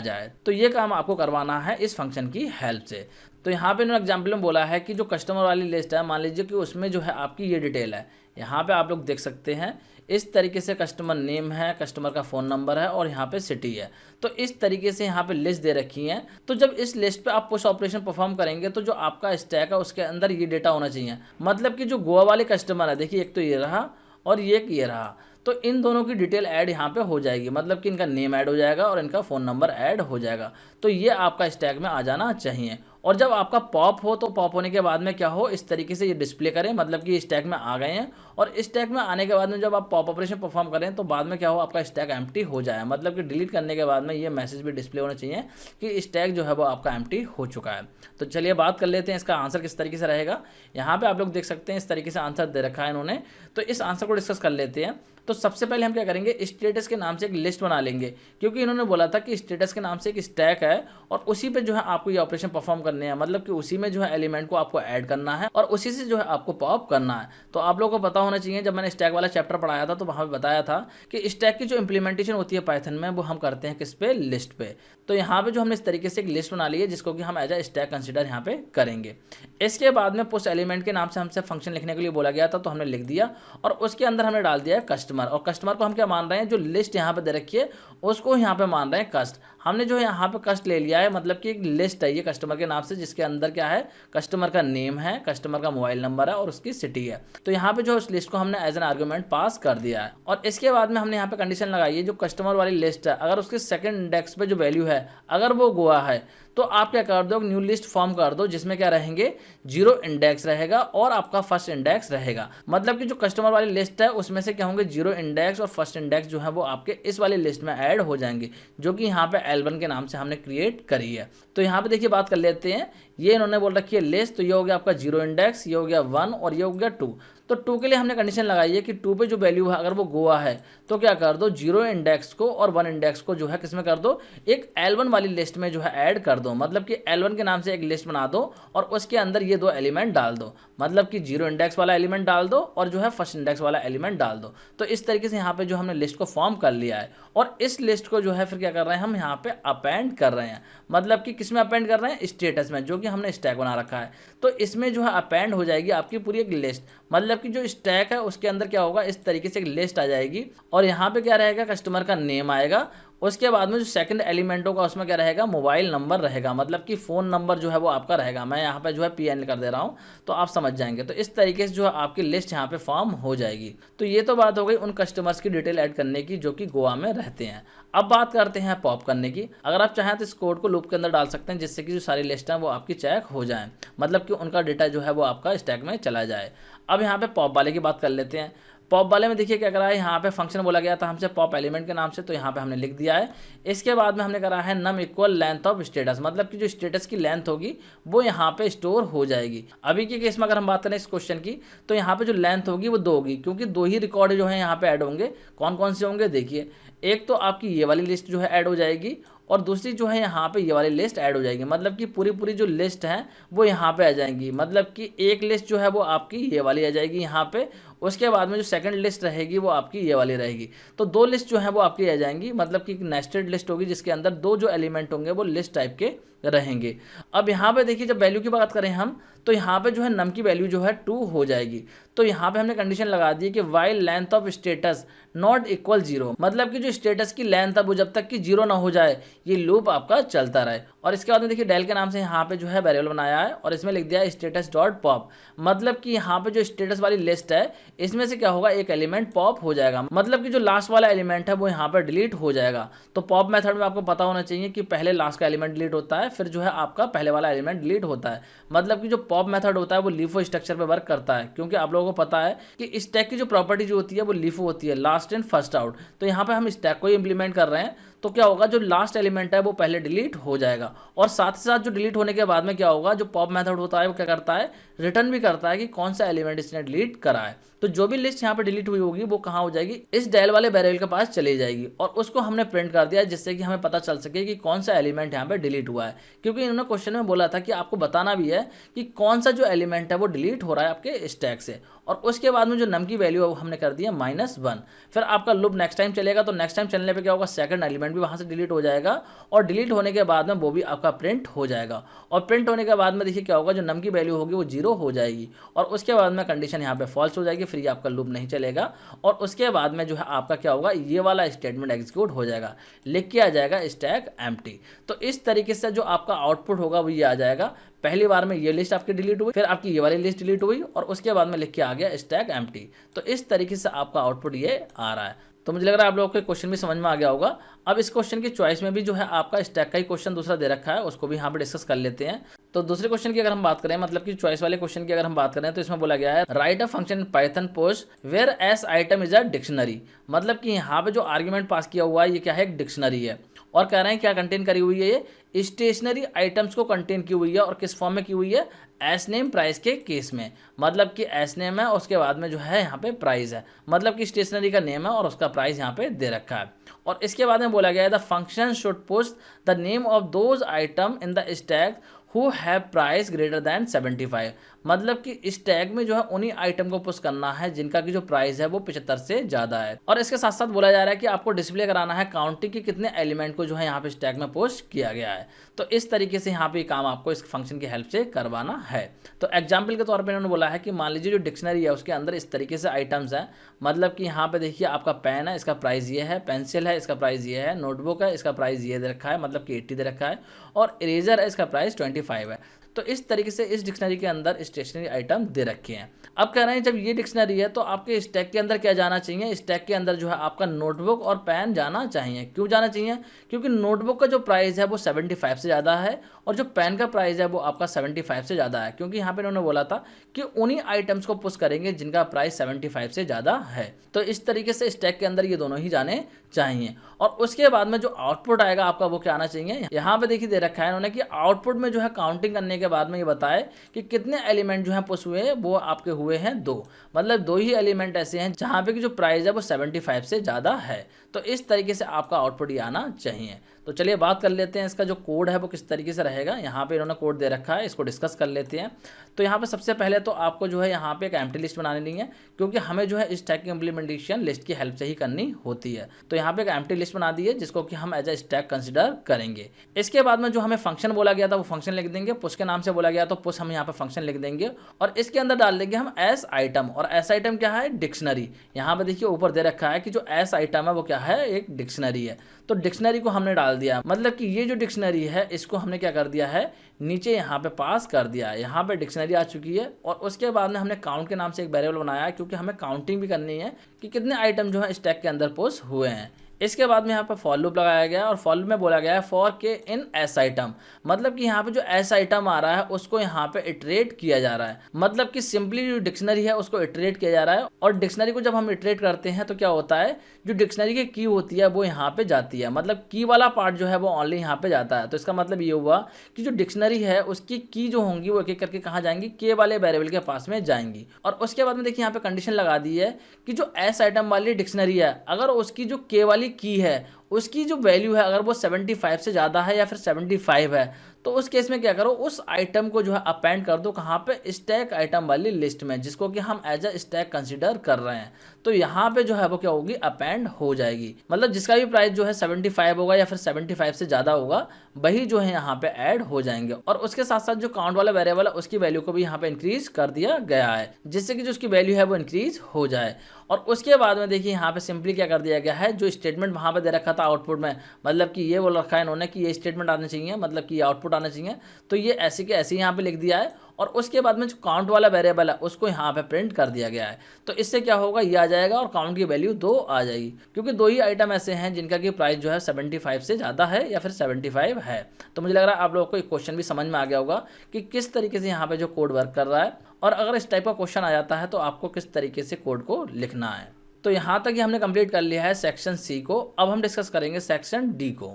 जाए। तो ये काम आपको करवाना है इस फंक्शन की हेल्प से। तो यहाँ पे इन्होंने एग्जाम्पल में बोला है कि जो कस्टमर वाली लिस्ट है, मान लीजिए कि उसमें जो है आपकी ये डिटेल है, यहाँ पे आप लोग देख सकते हैं इस तरीके से कस्टमर नेम है, कस्टमर का फ़ोन नंबर है और यहाँ पे सिटी है। तो इस तरीके से यहाँ पे लिस्ट दे रखी है। तो जब इस लिस्ट पे आप पुश ऑपरेशन परफॉर्म करेंगे तो जो आपका स्टैक है उसके अंदर ये डेटा होना चाहिए, मतलब कि जो गोवा वाले कस्टमर है, देखिए एक तो ये रहा और ये रहा, तो इन दोनों की डिटेल ऐड यहाँ पे हो जाएगी, मतलब कि इनका नेम ऐड हो जाएगा और इनका फ़ोन नंबर ऐड हो जाएगा। तो ये आपका स्टैक में आ जाना चाहिए। और जब आपका पॉप हो तो पॉप होने के बाद में क्या हो, इस तरीके से ये डिस्प्ले करें, मतलब कि स्टैक में आ गए हैं। और स्टैक में आने के बाद में जब आप पॉप ऑपरेशन परफॉर्म करें तो बाद में क्या हो, आपका स्टैक एम्प्टी हो जाए, मतलब कि डिलीट करने के बाद में ये मैसेज भी डिस्प्ले होना चाहिए कि स्टैक जो है वो आपका एम्प्टी हो चुका है। तो चलिए बात कर लेते हैं इसका आंसर किस तरीके से रहेगा। यहाँ पे आप लोग देख सकते हैं इस तरीके से आंसर दे रखा है इन्होंने, तो इस आंसर को डिस्कस कर लेते हैं। तो सबसे पहले हम क्या करेंगे, स्टेटस के नाम से एक लिस्ट बना लेंगे, क्योंकि इन्होंने बोला था कि स्टेटस के नाम से एक स्टैक है और उसी पे जो है आपको ये ऑपरेशन परफॉर्म करने हैं, मतलब कि उसी में जो है एलिमेंट को आपको ऐड करना है और उसी से जो है आपको पॉप करना है। तो आप लोगों को पता होना चाहिए, जब मैंने स्टैक वाला चैप्टर पढ़ाया था तो वहाँ पे बताया था कि स्टैक की जो इंप्लीमेंटेशन होती है पाइथन में वो हम करते हैं किस पे, लिस्ट पे। तो यहाँ पे जो हमने इस तरीके से एक लिस्ट बना ली है जिसको कि हम एज अ स्टैक कंसिडर यहाँ पे करेंगे। इसके बाद में पुश एलिमेंट के नाम से हमसे फंक्शन लिखने के लिए बोला गया था, तो हमने लिख दिया और उसके अंदर हमने डाल दिया है कस्टमर, और कस्टमर को हम क्या मान रहे हैं, जो लिस्ट यहाँ पे दे रखी है उसको यहाँ पे मान रहे हैं कस्ट। हमने जो है यहाँ पे कस्ट ले लिया है, मतलब कि एक लिस्ट है ये कस्टमर के नाम से, जिसके अंदर क्या है, कस्टमर का नेम है, कस्टमर का मोबाइल नंबर है और उसकी सिटी है। तो यहाँ पे जो उस लिस्ट को हमने एज एन आर्गूमेंट पास कर दिया है। और इसके बाद में हमने यहाँ पे कंडीशन लगाई है, जो कस्टमर वाली लिस्ट है अगर उसके सेकंड इंडेक्स पे जो वैल्यू है अगर वो गोवा है तो आप क्या कर दो, न्यू लिस्ट फॉर्म कर दो, जिसमें क्या रहेंगे, 0 इंडेक्स रहेगा और आपका फर्स्ट इंडेक्स रहेगा। मतलब कि जो कस्टमर वाली लिस्ट है उसमें से क्या होंगे, 0 इंडेक्स और फर्स्ट इंडेक्स जो है वो आपके इस वाली लिस्ट में ऐड हो जाएंगे, जो कि यहाँ पे L1 के नाम से हमने क्रिएट करी है। तो यहाँ पे देखिए बात कर लेते हैं, ये इन्होंने बोल रखी है लिस्ट, तो ये हो गया आपका 0 इंडेक्स, ये हो गया 1 और ये हो गया 2। तो 2 के लिए हमने कंडीशन लगाई है कि 2 पे जो वैल्यू है अगर वो गोवा है तो क्या कर दो, 0 इंडेक्स को और 1 इंडेक्स को जो है किसमें कर दो, एक L1 वाली लिस्ट में जो है ऐड कर दो। मतलब कि L1 के नाम से एक लिस्ट बना दो और उसके अंदर ये 2 एलिमेंट डाल दो, मतलब कि 0 इंडेक्स वाला एलिमेंट डाल दो और जो है फर्स्ट इंडेक्स वाला एलिमेंट डाल दो। तो इस तरीके से यहाँ पे जो हमने लिस्ट को फॉर्म कर लिया है और इस लिस्ट को जो है फिर क्या कर रहे हैं, हम यहाँ पे अपेंड कर रहे हैं। मतलब कि किसमें अपेंड कर रहे हैं, स्टेटस में, जो कि हमने स्टैक बना रखा है। तो इसमें जो है अपेंड हो जाएगी आपकी पूरी एक लिस्ट। मतलब कि जो स्टैक है उसके अंदर क्या होगा, इस तरीके से एक लिस्ट आ जाएगी और यहाँ पे क्या रहेगा, कस्टमर का नेम आएगा। उसके बाद में जो सेकंड एलिमेंट होगा उसमें क्या रहेगा, मोबाइल नंबर रहेगा, मतलब कि फ़ोन नंबर जो है वो आपका रहेगा। मैं यहाँ पे जो है PN कर दे रहा हूँ तो आप समझ जाएंगे। तो इस तरीके से जो है आपकी लिस्ट यहाँ पे फॉर्म हो जाएगी। तो ये तो बात हो गई उन कस्टमर्स की डिटेल ऐड करने की जो कि गोवा में रहते हैं। अब बात करते हैं पॉप करने की। अगर आप चाहें तो इस कोड को लूप के अंदर डाल सकते हैं, जिससे कि जो सारी लिस्ट हैं वो आपकी चेक हो जाए, मतलब कि उनका डेटा जो है वो आपका स्टैक में चला जाए। अब यहाँ पे पॉप वाले की बात कर लेते हैं। पॉप वाले में देखिए क्या करा है, यहाँ पे फंक्शन बोला गया था हमसे पॉप एलिमेंट के नाम से, तो यहाँ पे हमने लिख दिया है। इसके बाद में हमने करा है num equal length of status, मतलब कि जो स्टेटस की लेंथ होगी वो यहाँ पे स्टोर हो जाएगी। अभी के केस में अगर हम बात करें इस क्वेश्चन की, तो यहाँ पे जो लेंथ होगी वो 2 होगी, क्योंकि 2 ही रिकॉर्ड जो है यहाँ पे ऐड होंगे। कौन कौन से होंगे देखिए, एक तो आपकी ये वाली लिस्ट जो है ऐड हो जाएगी और दूसरी जो है यहाँ पे ये वाली लिस्ट ऐड हो जाएगी। मतलब कि पूरी जो लिस्ट है वो यहाँ पे आ जाएंगी। मतलब कि एक लिस्ट जो है वो आपकी ये वाली आ जाएगी यहाँ पे, उसके बाद में जो सेकंड लिस्ट रहेगी वो आपकी ये वाली रहेगी। तो 2 लिस्ट जो है वो आपकी आ जाएंगी, मतलब कि एक नेस्टेड लिस्ट होगी जिसके अंदर 2 जो एलिमेंट होंगे वो लिस्ट टाइप के रहेंगे। अब यहाँ पे देखिए जब वैल्यू की बात करें हम, तो यहाँ पे जो है नम की वैल्यू जो है 2 हो जाएगी। तो यहाँ पे हमने कंडीशन लगा दी कि while length of status not equal 0, मतलब कि जो स्टेटस की लेंथ है वो जब तक कि 0 ना हो जाए ये लूप आपका चलता रहे। और इसके बाद में देखिए डेल के नाम से यहाँ पे जो है वेरिएबल बनाया है और इसमें लिख दिया है स्टेटस डॉट पॉप। मतलब कि यहाँ पे जो स्टेटस वाली लिस्ट है इसमें से क्या होगा, एक एलिमेंट पॉप हो जाएगा, मतलब कि जो लास्ट वाला एलिमेंट है वो यहाँ पर डिलीट हो जाएगा। तो पॉप मेथड में आपको पता होना चाहिए कि पहले लास्ट का एलिमेंट डिलीट होता है, फिर जो है आपका पहले वाला एलिमेंट डिलीट होता है। मतलब कि जो पॉप मेथड होता है वो लीफो स्ट्रक्चर पे वर्क करता है, क्योंकि आप लोगों को पता है कि स्टैक की जो प्रॉपर्टी जो होती है वो लीफो होती है, लास्ट इन फर्स्ट आउट। तो यहाँ पे हम स्टैक को ही इंप्लीमेंट कर रहे हैं, तो क्या होगा, जो लास्ट एलिमेंट है वो पहले डिलीट हो जाएगा और साथ ही साथ जो डिलीट होने के बाद में क्या होगा, जो पॉप मेथड होता है वो क्या करता है, रिटर्न भी करता है कि कौन सा एलिमेंट इसने डिलीट करा है। तो जो भी लिस्ट यहाँ पे डिलीट हुई होगी वो कहाँ हो जाएगी, इस डेल वाले वेरिएबल के पास चली जाएगी और उसको हमने प्रिंट कर दिया, जिससे कि हमें पता चल सके कि कौन सा एलिमेंट यहाँ पे डिलीट हुआ है। क्योंकि इन्होंने क्वेश्चन में बोला था कि आपको बताना भी है कि कौन सा जो एलिमेंट है वो डिलीट हो रहा है आपके स्टैक से। और उसके बाद में जो नम की वैल्यू है वो हमने कर दिया -1। फिर आपका लूप नेक्स्ट टाइम चलेगा, तो नेक्स्ट टाइम चलने पे क्या होगा, सेकंड एलिमेंट भी वहाँ से डिलीट हो जाएगा और डिलीट होने के बाद में वो भी आपका प्रिंट हो जाएगा। और प्रिंट होने के बाद में देखिए क्या होगा, जो नम की वैल्यू होगी वो 0 हो जाएगी और उसके बाद में कंडीशन यहाँ पे फॉल्स हो जाएगी, फिर ये आपका लूप नहीं चलेगा। और उसके बाद में जो है आपका क्या होगा, ये वाला स्टेटमेंट एग्जीक्यूट हो जाएगा, लिख के आ जाएगा स्टैक एम्प्टी। तो इस तरीके से जो आपका आउटपुट होगा वो ये आ जाएगा, पहली बार में ये लिस्ट आपकी डिलीट हुई, फिर आपकी ये वाली लिस्ट डिलीट हुई और उसके बाद में लिख के आ गया स्टैक एम्प्टी। तो इस तरीके से आपका आउटपुट ये आ रहा है। तो मुझे लग रहा है आप लोगों को क्वेश्चन भी समझ में आ गया होगा। अब इस क्वेश्चन की चॉइस में भी जो है आपका स्टैक का ही क्वेश्चन दूसरा दे रखा है, उसको भी यहाँ पे डिस्कस कर लेते हैं। तो दूसरे क्वेश्चन की अगर हम बात करें, मतलब कि चॉइस वाले क्वेश्चन की अगर हम बात करें, तो इसमें बोला गया है write a function Python post where S item is a dictionary. मतलब कि यहाँ पे जो आर्ग्यूमेंट पास किया हुआ है ये क्या है, एक डिक्शनरी है और कह रहे हैं क्या कंटेन करी हुई है, ये स्टेशनरी आइटम्स को कंटेन की हुई है और किस फॉर्म में की हुई है, एस नेम प्राइस के केस में। मतलब कि एस नेम है उसके बाद में जो है यहाँ पे प्राइस है, मतलब कि स्टेशनरी का नेम है और उसका प्राइस यहाँ पे दे रखा है। और इसके बाद में बोला गया है the function should push the name of those item in the stack who have price greater than 75। मतलब कि इस टैग में जो है उन्हीं आइटम को पुश करना है जिनका की जो प्राइस है वो 75 से ज़्यादा है। और इसके साथ साथ बोला जा रहा है कि आपको डिस्प्ले कराना है काउंटिंग के कितने एलिमेंट को जो है यहाँ पे इस टैग में पुश किया गया है। तो इस तरीके से यहाँ पे काम आपको इस फंक्शन की हेल्प से करवाना है। तो एग्जाम्पल के तौर पर इन्होंने बोला है कि मान लीजिए जो डिक्शनरी है उसके अंदर इस तरीके से आइटम्स हैं, मतलब कि यहाँ पे देखिए आपका पेन है, इसका प्राइस ये है, पेंसिल है, इसका प्राइस ये है, नोटबुक है, इसका प्राइस ये दे रखा है, मतलब कि 80 दे रखा है, और इरेजर है, इसका प्राइस 25 है। तो इस तरीके से इस डिक्शनरी के अंदर स्टेशनरी आइटम दे रखे हैं। अब कह रहे हैं जब ये डिक्शनरी है तो आपके स्टैक के अंदर क्या जाना चाहिए, स्टैक के अंदर जो है आपका नोटबुक और पेन जाना चाहिए। क्यों जाना चाहिए? क्योंकि नोटबुक का जो प्राइस है वो 75 से ज़्यादा है और जो पेन का प्राइस है वो आपका 75 से ज़्यादा है, क्योंकि यहाँ पे इन्होंने बोला था कि उन्हीं आइटम्स को पुश करेंगे जिनका प्राइस 75 से ज़्यादा है। तो इस तरीके से स्टैक के अंदर ये दोनों ही जाने चाहिए। और उसके बाद में जो आउटपुट आएगा आपका वो क्या आना चाहिए, यहाँ पे देखिए दे रखा है इन्होंने कि आउटपुट में जो है काउंटिंग करने के बाद में ये बताए कि कितने एलिमेंट जो है पुश हुए, वो आपके हुए हैं 2, मतलब 2 ही एलिमेंट ऐसे हैं जहाँ पे कि जो प्राइस है वो 75 से ज़्यादा है। तो इस तरीके से आपका आउटपुट ये आना चाहिए। तो चलिए बात कर लेते हैं इसका जो कोड है वो किस तरीके से रहेगा। यहाँ पे इन्होंने कोड दे रखा है, इसको डिस्कस कर लेते हैं। तो यहाँ पे सबसे पहले तो आपको जो है यहाँ पे एक एम्प्टी लिस्ट बनानी है, क्योंकि हमें जो है स्टैक की इम्प्लीमेंटेशन लिस्ट की हेल्प से ही करनी होती है। तो यहाँ पे एक एम्प्टी लिस्ट बना दी है जिसको कि हम एज ए स्टैक कंसिडर करेंगे। इसके बाद में जो हमें फंक्शन बोला गया था वो फंक्शन लिख देंगे, पुश के नाम से बोला गया तो पुश हम यहाँ पे फंक्शन लिख देंगे, और इसके अंदर डाल देंगे हम एस आइटम। और एस आइटम क्या है? डिक्शनरी। यहाँ पे देखिए ऊपर दे रखा है कि जो एस आइटम है वो क्या है? एक डिक्शनरी है। तो डिक्शनरी को हमने डाल दिया, मतलब कि ये जो डिक्शनरी है इसको हमने क्या कर दिया है, नीचे यहाँ पे पास कर दिया है। यहाँ पे डिक्शनरी आ चुकी है और उसके बाद में हमने काउंट के नाम से एक वेरिएबल बनाया है, क्योंकि हमें काउंटिंग भी करनी है कि कितने आइटम जो है स्टैक के अंदर पुश हुए हैं। इसके बाद में यहाँ पर फॉर लूप लगाया गया है और फॉर लूप में बोला गया है फॉर के इन एस आइटम, मतलब कि यहाँ पे जो एस आइटम आ रहा है उसको यहाँ पे इटरेट किया जा रहा है, मतलब कि सिंपली जो डिक्शनरी है उसको इटरेट किया जा रहा है। और डिक्शनरी को जब हम इटरेट करते हैं तो क्या होता है, जो डिक्शनरी की की होती है वो यहाँ पे जाती है, मतलब की वाला पार्ट जो है वो ओनली यहाँ पे जाता है। तो इसका मतलब ये हुआ कि जो डिक्शनरी है उसकी की जो होंगी वो एक एक करके कहाँ जाएंगी, के वाले वेरिएबल के पास में जाएंगी। और उसके बाद में देखिए यहाँ पे कंडीशन लगा दी है कि जो एस आइटम वाली डिक्शनरी है अगर उसकी जो के वाली की है उसकी जो वैल्यू है अगर वो 75 से ज़्यादा है या फिर 75 है, तो उस केस में क्या करो, उस आइटम को जो है अपेंड कर दो कहाँ पे, स्टैक आइटम वाली लिस्ट में, जिसको कि हम एज अ स्टैक कंसीडर कर रहे हैं। तो यहाँ पे जो है वो क्या होगी, अपेंड हो जाएगी, मतलब जिसका भी प्राइस जो है 75 होगा या फिर 75 से ज़्यादा होगा वही जो है यहाँ पे ऐड हो जाएंगे। और उसके साथ साथ जो काउंट वाला वेरिएबल है उसकी वैल्यू को भी यहाँ पे इंक्रीज कर दिया गया है, जिससे कि जो उसकी वैल्यू है वो इंक्रीज हो जाए। और उसके बाद में देखिए यहाँ पे सिंपली क्या कर दिया गया है, जो स्टेटमेंट वहाँ पे दे रखा था आउटपुट में, मतलब कि ये बोल रखा है इन्होंने कि ये स्टेटमेंट आना चाहिए, मतलब कि ये आउटपुट आना चाहिए, तो ये ऐसे के ऐसे यहाँ पे लिख दिया है। और उसके बाद में जो काउंट वाला वेरिएबल है उसको यहाँ पे प्रिंट कर दिया गया है। तो इससे क्या होगा, ये आ जाएगा और काउंट की वैल्यू 2 आ जाएगी, क्योंकि 2 ही आइटम ऐसे हैं जिनका की प्राइस जो है 75 से ज़्यादा है या फिर 75 है। तो मुझे लग रहा है आप लोगों को एक क्वेश्चन भी समझ में आ गया होगा कि किस तरीके से यहाँ पे जो कोड वर्क कर रहा है, और अगर इस टाइप का क्वेश्चन आ जाता है तो आपको किस तरीके से कोड को लिखना है। तो यहाँ तक ही हमने कंप्लीट कर लिया है सेक्शन सी को। अब हम डिस्कस करेंगे सेक्शन डी को।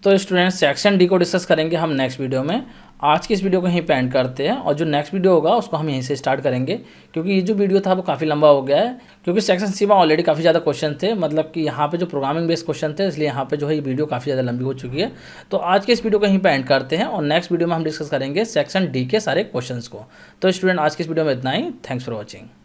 तो स्टूडेंट्स सेक्शन डी को डिस्कस करेंगे हम नेक्स्ट वीडियो में। आज की इस वीडियो को यहीं पे एंड करते हैं और जो नेक्स्ट वीडियो होगा उसको हम यहीं से स्टार्ट करेंगे, क्योंकि ये जो वीडियो था वो काफ़ी लंबा हो गया है, क्योंकि सेक्शन सी में ऑलरेडी काफ़ी ज़्यादा क्वेश्चन थे, मतलब कि यहाँ पे जो प्रोग्रामिंग बेस्ड क्वेश्चन थे, इसलिए यहाँ पे जो है ये वीडियो काफ़ी ज़्यादा लंबी हो चुकी है। तो आज के इस वीडियो को यहीं पे एंड करते हैं और नेक्स्ट वीडियो में हम डिस्कस करेंगे सेक्शन डी के सारे क्वेश्चन को। तो स्टूडेंट आज की इस वीडियो में इतना ही। Thanks for watching.